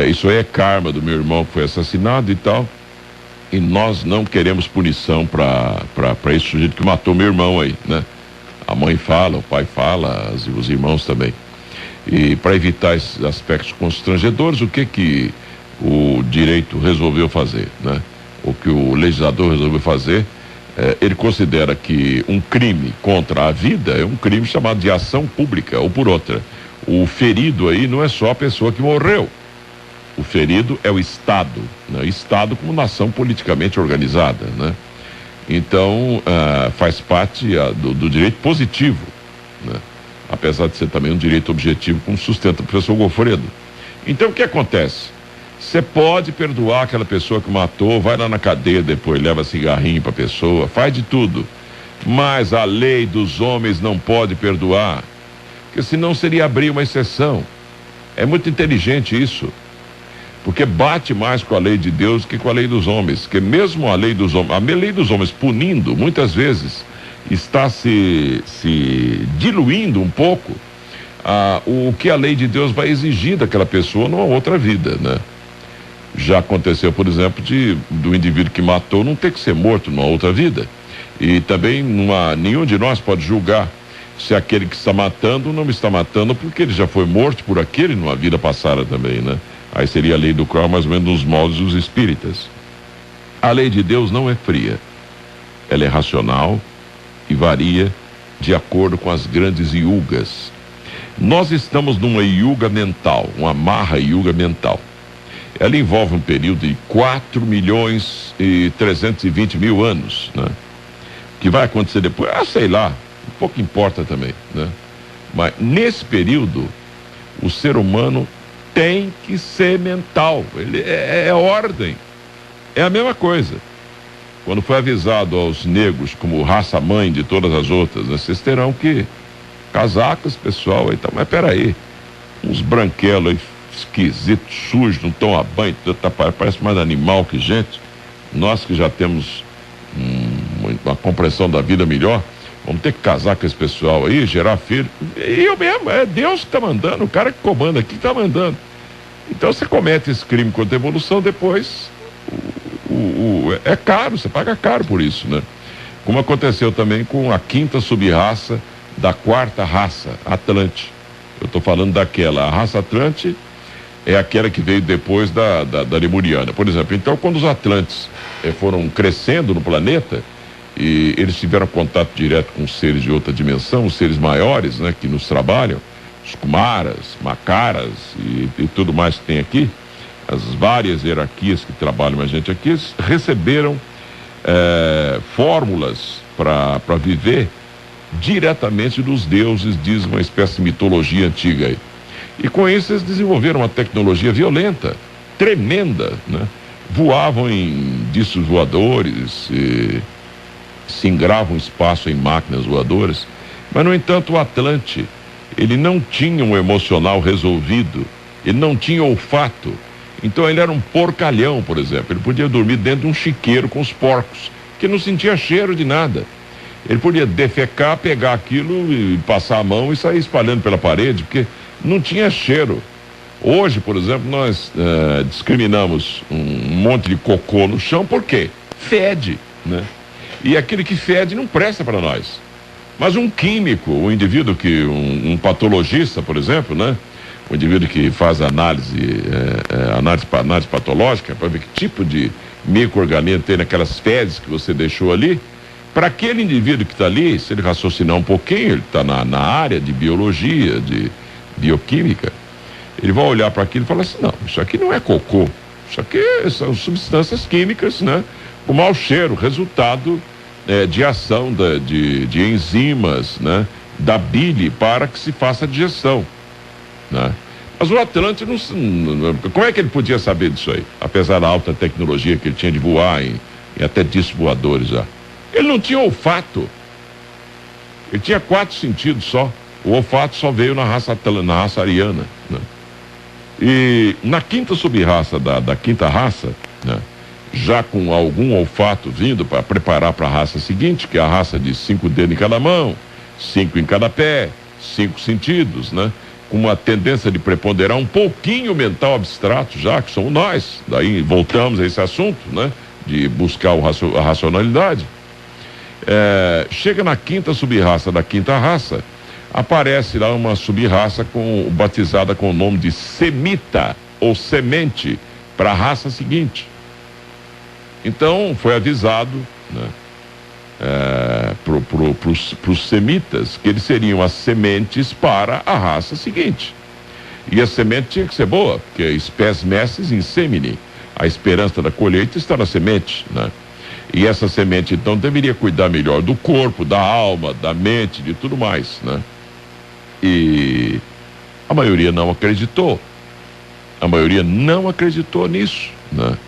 Speaker 1: Isso aí é karma do meu irmão que foi assassinado e tal, e nós não queremos punição para esse sujeito que matou meu irmão aí, né? A mãe fala, o pai fala, os irmãos também. E para evitar esses aspectos constrangedores, o que o direito resolveu fazer, né? O que o legislador resolveu fazer, ele considera que um crime contra a vida é um crime chamado de ação pública, ou por outra. O ferido aí não é só a pessoa que morreu. O ferido é o Estado, né? Estado como nação politicamente organizada, né? Então, faz parte do direito positivo, né? Apesar de ser também um direito objetivo, como sustenta o professor Gofredo. Então, o que acontece? Você pode perdoar aquela pessoa que matou, vai lá na cadeia depois, leva cigarrinho para a pessoa, faz de tudo. Mas a lei dos homens não pode perdoar, porque senão seria abrir uma exceção. É muito inteligente isso, porque bate mais com a lei de Deus que com a lei dos homens, que mesmo a lei dos homens punindo, muitas vezes, está se diluindo um pouco o que a lei de Deus vai exigir daquela pessoa numa outra vida, né? Já aconteceu, por exemplo, do indivíduo que matou não ter que ser morto numa outra vida. E também nenhum de nós pode julgar se aquele que está matando não está matando porque ele já foi morto por aquele numa vida passada também, né? Aí seria a lei do cruel, mais ou menos nos moldes dos espíritas. A lei de Deus não é fria. Ela é racional e varia de acordo com as grandes yugas. Nós estamos numa yuga mental, uma Maha Yuga mental. Ela envolve um período de 4 milhões e 320 mil anos, né? O que vai acontecer depois? Sei lá, pouco importa também, né? Mas nesse período, o ser humano tem que ser mental. Ele é ordem. É a mesma coisa. Quando foi avisado aos negros como raça mãe de todas as outras, né, vocês terão que casacas, pessoal, então, mas peraí, uns branquelos aí esquisitos, sujos, não tomam banho, parece mais animal que gente. Nós que já temos uma compreensão da vida melhor, vamos ter que casar com esse pessoal aí, gerar filho. E eu mesmo, é Deus que está mandando, o cara que comanda aqui está mandando. Então você comete esse crime contra a evolução, depois é caro, você paga caro por isso, né? Como aconteceu também com a 5ª sub-raça da 4ª raça, Atlante. Eu estou falando daquela, a raça Atlante é aquela que veio depois da Lemuriana, por exemplo. Então, quando os Atlantes foram crescendo no planeta e eles tiveram contato direto com seres de outra dimensão, os seres maiores, né, que nos trabalham, os Kumaras, Makaras e tudo mais que tem aqui, as várias hierarquias que trabalham com a gente aqui, eles receberam fórmulas para viver diretamente dos deuses, diz uma espécie de mitologia antiga aí. E com isso eles desenvolveram uma tecnologia violenta, tremenda, né? Voavam em discos voadores, se engravam espaço em máquinas voadoras, mas no entanto o Atlante, ele não tinha um emocional resolvido, ele não tinha olfato, então ele era um porcalhão, por exemplo, ele podia dormir dentro de um chiqueiro com os porcos, que não sentia cheiro de nada. Ele podia defecar, pegar aquilo e passar a mão e sair espalhando pela parede, porque não tinha cheiro. Hoje, por exemplo, nós discriminamos um monte de cocô no chão, por quê? fede, né? E aquele que fede não presta para nós. Mas um químico, um indivíduo que, um patologista, por exemplo, né? Um indivíduo que faz análise patológica para ver que tipo de micro-organismo tem naquelas fezes que você deixou ali. Para aquele indivíduo que está ali, se ele raciocinar um pouquinho, ele está na área de biologia, de bioquímica, ele vai olhar para aquilo e falar assim: não, isso aqui não é cocô, isso aqui são substâncias químicas, né? Com mau cheiro, resultado de ação de enzimas, né? Da bile para que se faça a digestão, né? Mas o Atlante como é que ele podia saber disso aí? Apesar da alta tecnologia que ele tinha de voar em até discos voadores já. Ele não tinha olfato. Ele tinha 4 sentidos só. O olfato só veio na raça ariana, né? E na quinta subraça da quinta raça, né? Já com algum olfato vindo para preparar para a raça seguinte, que é a raça de 5 dedos em cada mão, 5 em cada pé, 5 sentidos, né? Com uma tendência de preponderar um pouquinho o mental abstrato, já que somos nós. Daí voltamos a esse assunto, né? De buscar a racionalidade. Chega na quinta subraça da quinta raça, aparece lá uma subraça batizada com o nome de semita ou semente para a raça seguinte. Então foi avisado, né, para os semitas que eles seriam as sementes para a raça seguinte. E a semente tinha que ser boa, porque spes messes in semine, a esperança da colheita está na semente, né? E essa semente, então, deveria cuidar melhor do corpo, da alma, da mente, de tudo mais, né? E a maioria não acreditou. A maioria não acreditou nisso, né?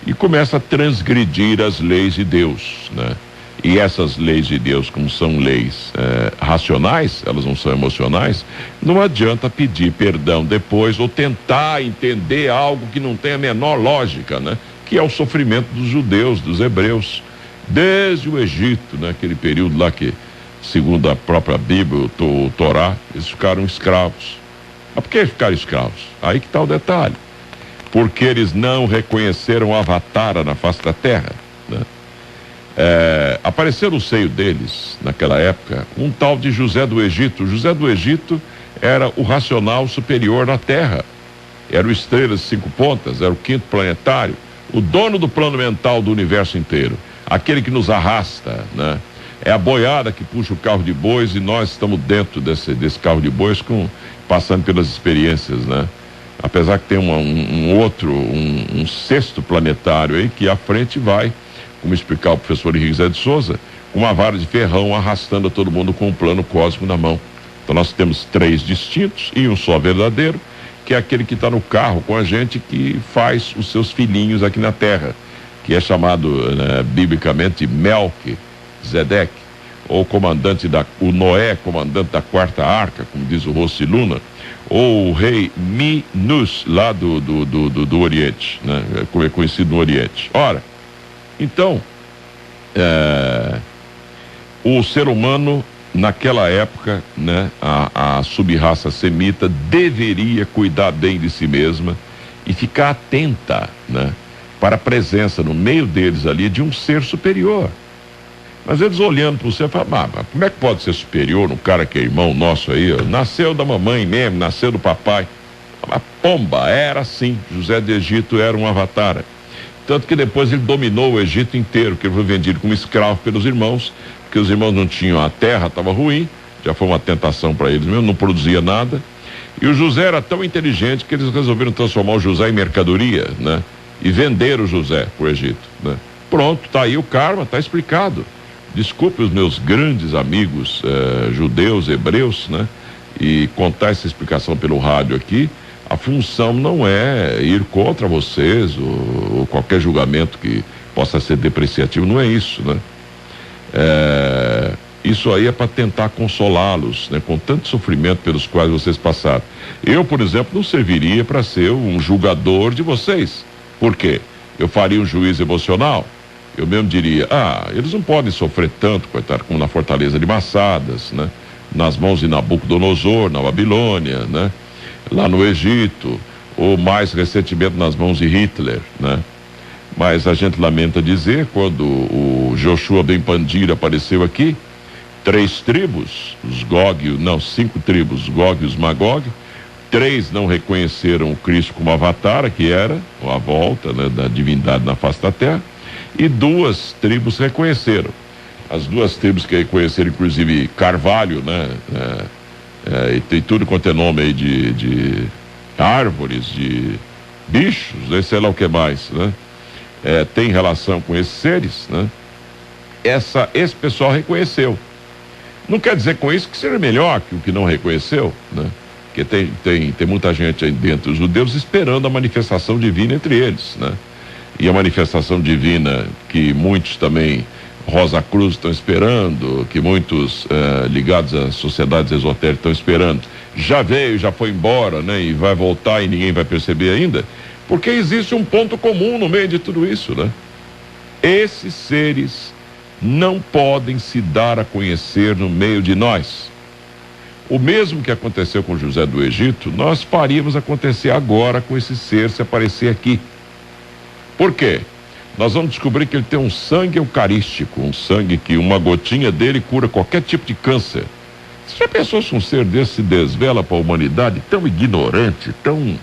Speaker 1: E começa a transgredir as leis de Deus, né? E essas leis de Deus, como são leis racionais, elas não são emocionais, não adianta pedir perdão depois ou tentar entender algo que não tem a menor lógica, né? Que é o sofrimento dos judeus, dos hebreus, desde o Egito, né? Aquele período lá que, segundo a própria Bíblia, o Torá, eles ficaram escravos. Mas por que ficaram escravos? Aí que está o detalhe. Porque eles não reconheceram a Avatara na face da terra, né? Apareceu no seio deles, naquela época, um tal de José do Egito. José do Egito era o racional superior na terra. Era o estrela de 5 pontas, era o quinto planetário, o dono do plano mental do universo inteiro, aquele que nos arrasta, né? É a boiada que puxa o carro de bois e nós estamos dentro desse carro de bois, passando pelas experiências, né? Apesar que tem um sexto planetário aí que à frente vai, como explicar o professor Henrique Zé de Souza, com uma vara de ferrão arrastando todo mundo com um plano cósmico na mão. Então nós temos 3 distintos e um só verdadeiro, que é aquele que está no carro com a gente, que faz os seus filhinhos aqui na terra, que é chamado, né, biblicamente, Melquisedeque, ou o Noé, comandante da 4ª arca, como diz o Rossi Luna, ou o rei Minus, lá do Oriente, né, como é conhecido no Oriente. Ora, então, o ser humano, naquela época, né, a subraça semita deveria cuidar bem de si mesma e ficar atenta, né, para a presença no meio deles ali de um ser superior. Mas eles olhando para você falam: mas como é que pode ser superior um cara que é irmão nosso aí, ó, nasceu da mamãe mesmo, nasceu do papai? A pomba era assim. José do Egito era um avatar. Tanto que depois ele dominou o Egito inteiro, que ele foi vendido como escravo pelos irmãos, porque os irmãos não tinham, a terra estava ruim, já foi uma tentação para eles mesmo, não produzia nada. E o José era tão inteligente que eles resolveram transformar o José em mercadoria, né? E vender o José para o Egito, né? Pronto, tá aí o karma, tá explicado. Desculpe os meus grandes amigos judeus, hebreus, né? E contar essa explicação pelo rádio aqui. A função não é ir contra vocês ou qualquer julgamento que possa ser depreciativo, não é isso, né? Isso aí é para tentar consolá-los, né, com tanto sofrimento pelos quais vocês passaram. Eu, por exemplo, não serviria para ser um julgador de vocês. Por quê? Eu faria um juízo emocional. Eu mesmo diria: eles não podem sofrer tanto, coitado, como na fortaleza de Massadas, né? Nas mãos de Nabucodonosor, na Babilônia, né? Lá no Egito, ou mais recentemente nas mãos de Hitler, né? mas a gente lamenta dizer, quando o Joshua Ben Pandira apareceu aqui, 3 tribos, os Gog, não, 5 tribos, Gog e os Magog, 3 não reconheceram o Cristo como avatar, que era a volta, né, da divindade na face da terra, e 2 tribos reconheceram. As 2 tribos que reconheceram, inclusive Carvalho, né, e tem tudo quanto é nome aí de árvores, de bichos, né, sei lá o que mais, né, tem relação com esses seres, né, esse pessoal reconheceu. Não quer dizer com isso que seja melhor que o que não reconheceu, né? Porque tem muita gente aí dentro dos judeus esperando a manifestação divina entre eles, né? E a manifestação divina que muitos também, Rosa Cruz, estão esperando, que muitos ligados às sociedades esotéricas estão esperando, já veio, já foi embora, né? E vai voltar e ninguém vai perceber ainda, porque existe um ponto comum no meio de tudo isso, né? Esses seres não podem se dar a conhecer no meio de nós. O mesmo que aconteceu com José do Egito, nós faríamos acontecer agora com esse ser se aparecer aqui. Por quê? Nós vamos descobrir que ele tem um sangue eucarístico, um sangue que uma gotinha dele cura qualquer tipo de câncer. Você já pensou se um ser desse se desvela para a humanidade, tão ignorante, tão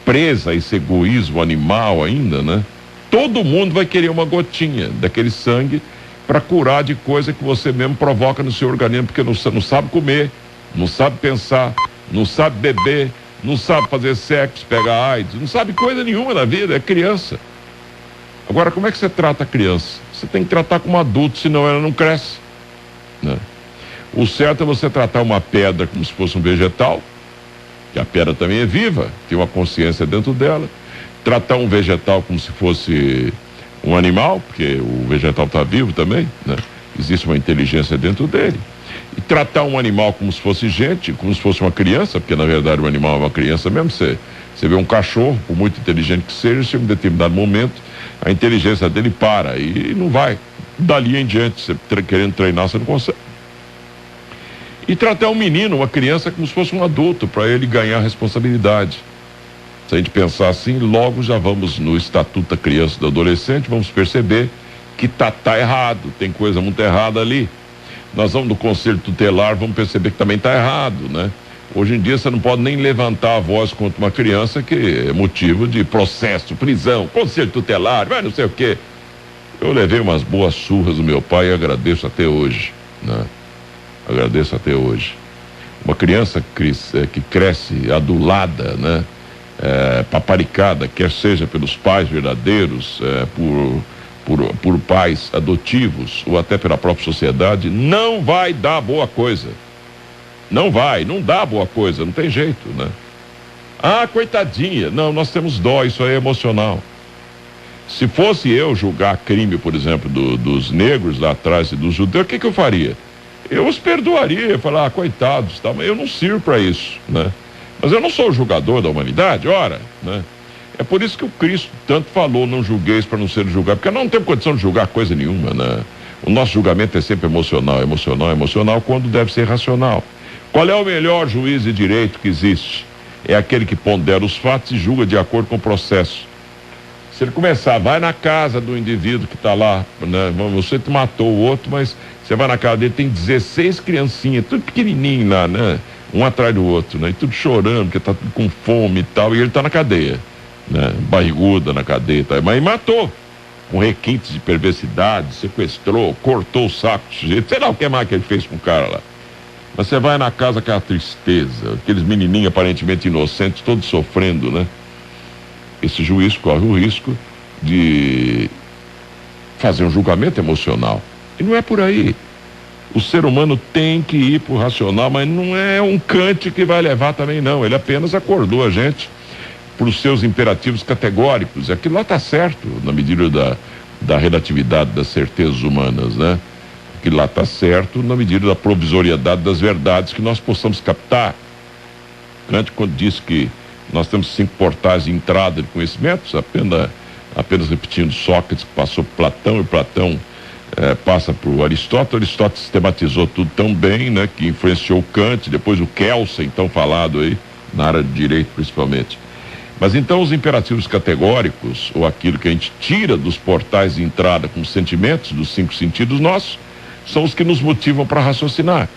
Speaker 1: presa a esse egoísmo animal ainda, né? Todo mundo vai querer uma gotinha daquele sangue para curar de coisa que você mesmo provoca no seu organismo, porque não sabe comer, não sabe pensar, não sabe beber, não sabe fazer sexo, pegar AIDS, não sabe coisa nenhuma na vida, é criança. Agora, como é que você trata a criança? Você tem que tratar como adulto, senão ela não cresce, né? O certo é você tratar uma pedra como se fosse um vegetal, que a pedra também é viva, tem uma consciência dentro dela. Tratar um vegetal como se fosse um animal, porque o vegetal está vivo também, né? Existe uma inteligência dentro dele. E tratar um animal como se fosse gente, como se fosse uma criança, porque na verdade o animal é uma criança mesmo. Você vê um cachorro, por muito inteligente que seja, chega um determinado momento, a inteligência dele para e não vai. Dali em diante, você querendo treinar, você não consegue. E tratar um menino, uma criança, como se fosse um adulto, para ele ganhar responsabilidade. Se a gente pensar assim, logo já vamos no Estatuto da Criança e do Adolescente, vamos perceber que tá errado, tem coisa muito errada ali. Nós vamos no Conselho Tutelar, vamos perceber que também está errado, né? Hoje em dia você não pode nem levantar a voz contra uma criança que é motivo de processo, prisão, Conselho Tutelar, vai não sei o quê. Eu levei umas boas surras do meu pai e agradeço até hoje, né? Agradeço até hoje. Uma criança que cresce adulada, né? Paparicada, quer seja pelos pais verdadeiros, por pais adotivos ou até pela própria sociedade, não vai dar boa coisa. Não dá boa coisa, não tem jeito, né? Ah, coitadinha, não, nós temos dó, isso aí é emocional. Se fosse eu julgar crime, por exemplo, dos negros lá atrás e dos judeus, o que eu faria? Eu os perdoaria, falar, coitados, tá? Mas eu não sirvo para isso, né? Mas eu não sou o julgador da humanidade, ora, né? É por isso que o Cristo tanto falou, não julgueis para não ser julgado, porque não temos condição de julgar coisa nenhuma, né? O nosso julgamento é sempre emocional, quando deve ser racional. Qual é o melhor juiz de direito que existe? É aquele que pondera os fatos e julga de acordo com o processo. Se ele começar, vai na casa do indivíduo que está lá, né? Você matou o outro, mas você vai na casa dele, tem 16 criancinhas, tudo pequenininho lá, né? Um atrás do outro, né? E tudo chorando, porque tá tudo com fome e tal, e ele tá na cadeia, né? Barriguda na cadeia e tal, mas matou, com requintes de perversidade, sequestrou, cortou o saco do sujeito, sei lá o que mais que ele fez com o cara lá. Mas você vai na casa, aquela tristeza, aqueles menininhos aparentemente inocentes, todos sofrendo, né? Esse juiz corre o risco de fazer um julgamento emocional. E não é por aí. O ser humano tem que ir pro racional, mas não é um Kant que vai levar também, não. Ele apenas acordou a gente para os seus imperativos categóricos. Aquilo lá está certo, na medida da relatividade das certezas humanas, né? Aquilo lá está certo na medida da provisoriedade das verdades que nós possamos captar. Kant, quando disse que nós temos 5 portais de entrada de conhecimentos, apenas repetindo Sócrates, que passou por Platão, e Platão passa por Aristóteles. Aristóteles sistematizou tudo tão bem, né, que influenciou Kant, depois o Kelsen, tão falado aí, na área de direito principalmente. Mas então os imperativos categóricos, ou aquilo que a gente tira dos portais de entrada com sentimentos, dos 5 sentidos nossos, são os que nos motivam para raciocinar.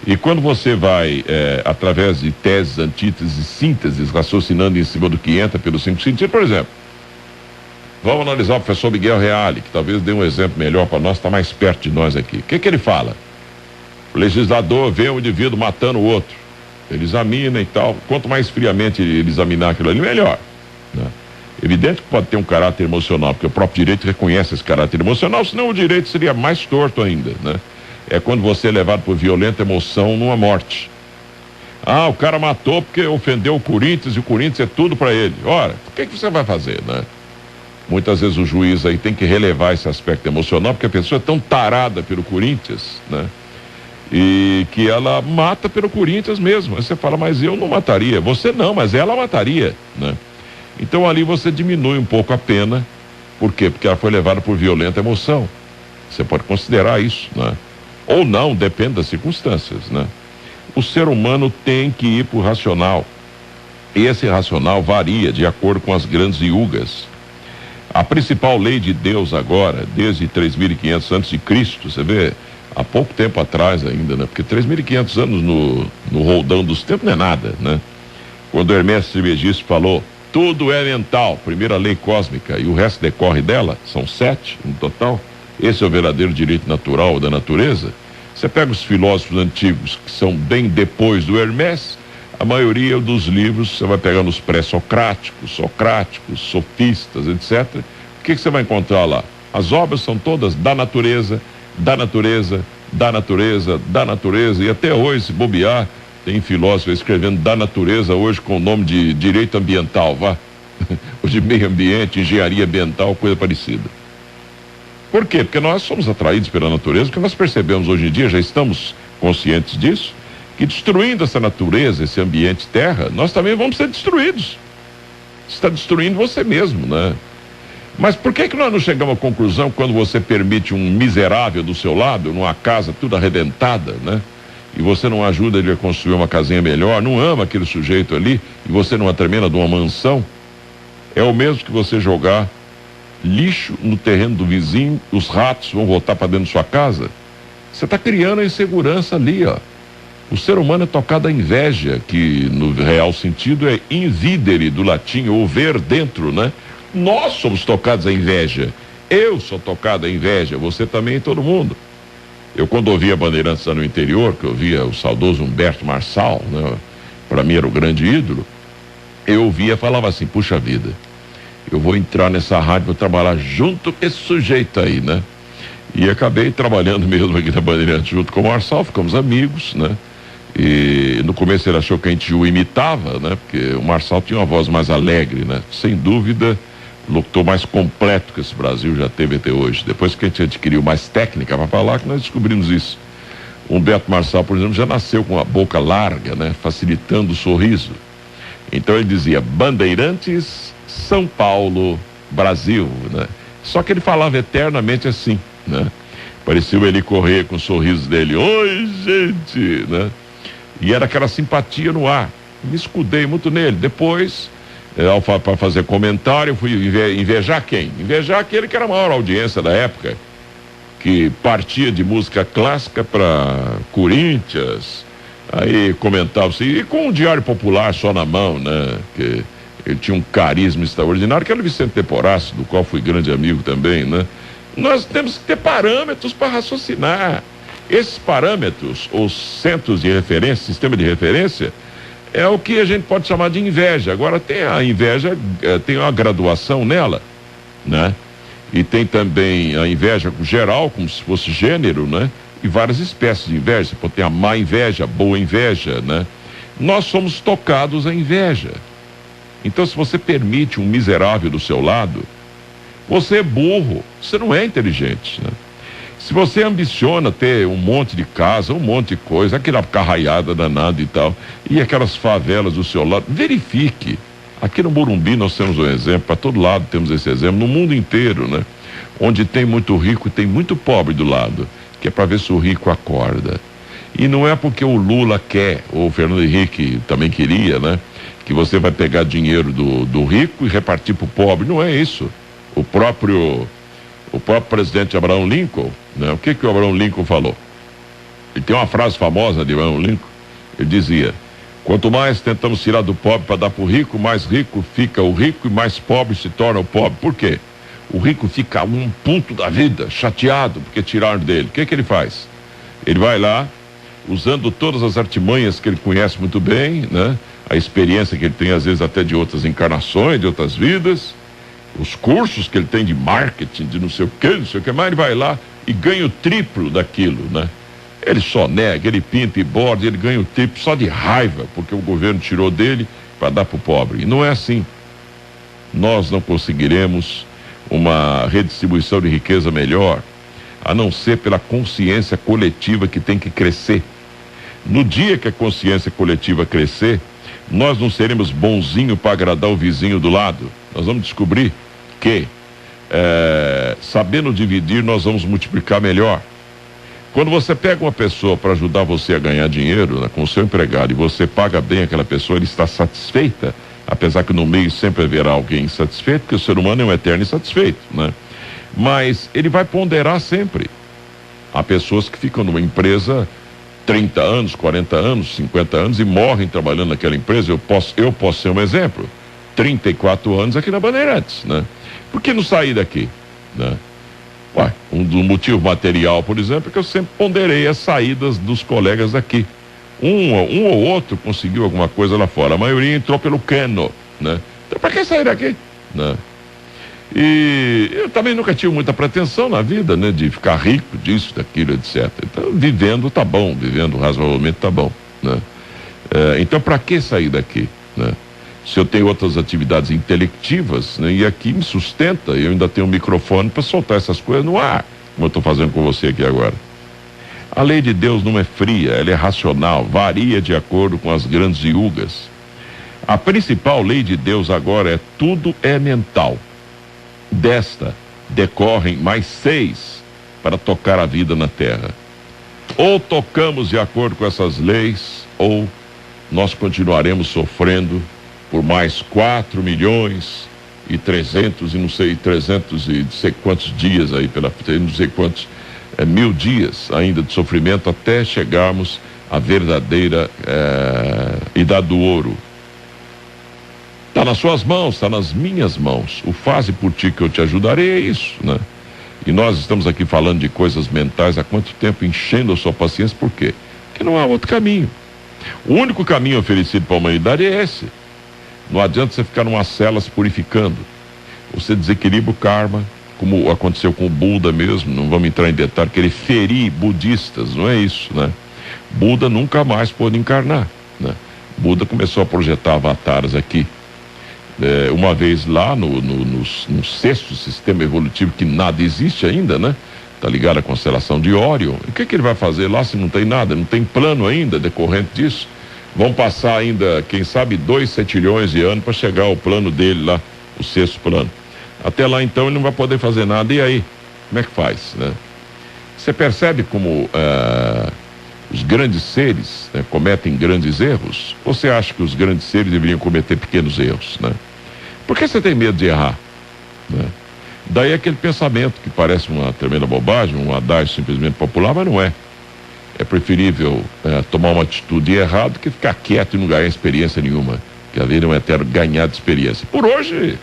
Speaker 1: E quando você vai, através de teses, antíteses e sínteses, raciocinando em cima do que entra pelos 5 sentidos, por exemplo, vamos analisar o professor Miguel Reale, que talvez dê um exemplo melhor para nós, está mais perto de nós aqui. O que ele fala? O legislador vê um indivíduo matando o outro, ele examina e tal, quanto mais friamente ele examinar aquilo ali, melhor, né? Evidente que pode ter um caráter emocional, porque o próprio direito reconhece esse caráter emocional, senão o direito seria mais torto ainda, né? É quando você é levado por violenta emoção numa morte. Ah, o cara matou porque ofendeu o Corinthians e o Corinthians é tudo para ele. Ora, o que você vai fazer, né? Muitas vezes o juiz aí tem que relevar esse aspecto emocional, porque a pessoa é tão tarada pelo Corinthians, né? E que ela mata pelo Corinthians mesmo. Aí você fala, mas eu não mataria. Você não, mas ela mataria, né? Então ali você diminui um pouco a pena. Por quê? Porque ela foi levada por violenta emoção. Você pode considerar isso, né? Ou não, depende das circunstâncias, né? O ser humano tem que ir para o racional. E esse racional varia de acordo com as grandes yugas. A principal lei de Deus agora, desde 3.500 antes de Cristo, você vê, há pouco tempo atrás ainda, né? Porque 3.500 anos no roldão dos tempos não é nada, né? Quando Hermes Trismegisto falou, tudo é mental, primeira lei cósmica, e o resto decorre dela, são 7 no total. Esse é o verdadeiro direito natural da natureza. Você pega os filósofos antigos, que são bem depois do Hermes, a maioria dos livros você vai pegar nos pré-socráticos, socráticos, sofistas, etc. O que você vai encontrar lá? As obras são todas da natureza, da natureza, da natureza, da natureza, e até hoje, se bobear, tem filósofo escrevendo da natureza hoje com o nome de direito ambiental, ou de meio ambiente, engenharia ambiental, coisa parecida. Por quê? Porque nós somos atraídos pela natureza, porque nós percebemos hoje em dia, já estamos conscientes disso, que destruindo essa natureza, esse ambiente terra, nós também vamos ser destruídos. Você está destruindo você mesmo, né? Mas por que nós não chegamos à conclusão quando você permite um miserável do seu lado, numa casa toda arrebentada, né? E você não ajuda ele a construir uma casinha melhor, não ama aquele sujeito ali, e você não termina de uma mansão? É o mesmo que você jogar lixo no terreno do vizinho, os ratos vão voltar para dentro de sua casa. Você está criando a insegurança ali, ó. O ser humano é tocado à inveja, que no real sentido é invidere do latim, ou ver dentro, né? Nós somos tocados à inveja. Eu sou tocado à inveja, você também, todo mundo. Eu, quando ouvia Bandeirantes lá no interior, que eu ouvia o saudoso Humberto Marçal, né? Para mim era o grande ídolo, eu ouvia, falava assim, puxa vida, eu vou entrar nessa rádio, vou trabalhar junto com esse sujeito aí, né? E acabei trabalhando mesmo aqui na Bandeirantes junto com o Marçal, ficamos amigos, né? E no começo ele achou que a gente o imitava, né? Porque o Marçal tinha uma voz mais alegre, né? Sem dúvida, o locutor mais completo que esse Brasil já teve até hoje. Depois que a gente adquiriu mais técnica para falar, que nós descobrimos isso. O Humberto Marçal, por exemplo, já nasceu com a boca larga, né? Facilitando o sorriso. Então ele dizia, Bandeirantes, São Paulo, Brasil, né? Só que ele falava eternamente assim, né? Parecia ele correr com o sorriso dele, oi gente, né? E era aquela simpatia no ar. Me escudei muito nele. Depois, para fazer comentário, fui invejar quem? Invejar aquele que era a maior audiência da época, que partia de música clássica para Corinthians, aí comentava assim, e com o Diário Popular só na mão, né? Que ele tinha um carisma extraordinário, que era o Vicente de Porace, do qual fui grande amigo também, né? Nós temos que ter parâmetros para raciocinar. Esses parâmetros, os centros de referência, sistema de referência, é o que a gente pode chamar de inveja. Agora tem a inveja, tem uma graduação nela, né? E tem também a inveja geral, como se fosse gênero, né? E várias espécies de inveja. Você pode ter a má inveja, a boa inveja, né? Nós somos tocados à inveja. Então, se você permite um miserável do seu lado, você é burro, você não é inteligente, né? Se você ambiciona ter um monte de casa, um monte de coisa, aquela carraiada danada e tal, e aquelas favelas do seu lado, verifique. Aqui no Morumbi nós temos um exemplo, para todo lado temos esse exemplo, no mundo inteiro, né? Onde tem muito rico e tem muito pobre do lado, que é para ver se o rico acorda. E não é porque o Lula quer, ou o Fernando Henrique também queria, né? Que você vai pegar dinheiro do rico e repartir para o pobre. Não é isso. O próprio presidente Abraham Lincoln, né? O que o Abraham Lincoln falou? Ele tem uma frase famosa de Abraham Lincoln. Ele dizia: quanto mais tentamos tirar do pobre para dar para o rico, mais rico fica o rico e mais pobre se torna o pobre. Por quê? O rico fica um ponto da vida, chateado porque tiraram dele. O que ele faz? Ele vai lá, usando todas as artimanhas que ele conhece muito bem, né? A experiência que ele tem, às vezes, até de outras encarnações, de outras vidas, os cursos que ele tem de marketing, de não sei o que mais, ele vai lá e ganha o triplo daquilo, né? Ele só nega, ele pinta e borda, ele ganha o triplo só de raiva, porque o governo tirou dele para dar para o pobre. E não é assim. Nós não conseguiremos uma redistribuição de riqueza melhor, a não ser pela consciência coletiva que tem que crescer. No dia que a consciência coletiva crescer, nós não seremos bonzinho para agradar o vizinho do lado. Nós vamos descobrir que, sabendo dividir, nós vamos multiplicar melhor. Quando você pega uma pessoa para ajudar você a ganhar dinheiro, né, com o seu empregado, e você paga bem aquela pessoa, ele está satisfeita, apesar que no meio sempre haverá alguém insatisfeito, porque o ser humano é um eterno insatisfeito, né? Mas ele vai ponderar sempre. Há pessoas que ficam numa empresa 30 anos, 40 anos, 50 anos e morrem trabalhando naquela empresa. Eu posso ser um exemplo. 34 anos aqui na Bandeirantes, né? Por que não sair daqui, né? Ué, um do motivo material, por exemplo, é que eu sempre ponderei as saídas dos colegas daqui. Um ou outro conseguiu alguma coisa lá fora. A maioria entrou pelo cano, né? Então, para que sair daqui, né? E eu também nunca tive muita pretensão na vida, né? De ficar rico, disso, daquilo, etc. Então, vivendo tá bom, vivendo razoavelmente tá bom, né? Então, para que sair daqui, né? Se eu tenho outras atividades intelectivas, né? E aqui me sustenta, eu ainda tenho um microfone para soltar essas coisas no ar, como eu estou fazendo com você aqui agora. A lei de Deus não é fria, ela é racional, varia de acordo com as grandes viúgas. A principal lei de Deus agora é: tudo é mental. Desta decorrem mais 6 para tocar a vida na terra. Ou tocamos de acordo com essas leis, ou nós continuaremos sofrendo por mais 4 milhões e 300 e não sei, 300 e não sei quantos dias aí pela frente, não sei quantos, 1000 dias ainda de sofrimento até chegarmos à verdadeira idade do ouro. Está nas suas mãos, está nas minhas mãos. O faze por ti que eu te ajudarei é isso, né? E nós estamos aqui falando de coisas mentais há quanto tempo, enchendo a sua paciência, por quê? Porque não há outro caminho. O único caminho oferecido para a humanidade é esse. Não adianta você ficar numa cela se purificando. Você desequilibra o karma, como aconteceu com o Buda mesmo, não vamos entrar em detalhe, que ele ferir budistas, não é isso, né? Buda nunca mais pôde encarnar, né? Buda começou a projetar avatares aqui. Uma vez lá no 6º sistema evolutivo, que nada existe ainda, né? Tá ligado à constelação de Órion. O que ele vai fazer lá se não tem nada? Não tem plano ainda decorrente disso? Vão passar ainda, quem sabe, 2 setilhões de anos para chegar ao plano dele lá, o 6º plano. Até lá, então, ele não vai poder fazer nada. E aí? Como é que faz, né? Você percebe como os grandes seres, né, cometem grandes erros? Você acha que os grandes seres deveriam cometer pequenos erros, né? Por que você tem medo de errar, né? Daí aquele pensamento que parece uma tremenda bobagem, um adágio simplesmente popular, mas não é. É preferível tomar uma atitude errada que ficar quieto e não ganhar experiência nenhuma. Que a vida é um eterno ganhar de experiência. Por hoje,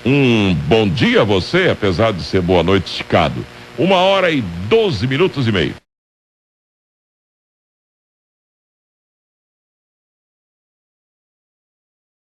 Speaker 1: um bom dia a você, apesar de ser boa noite esticado. 1h e 12 minutos e meio.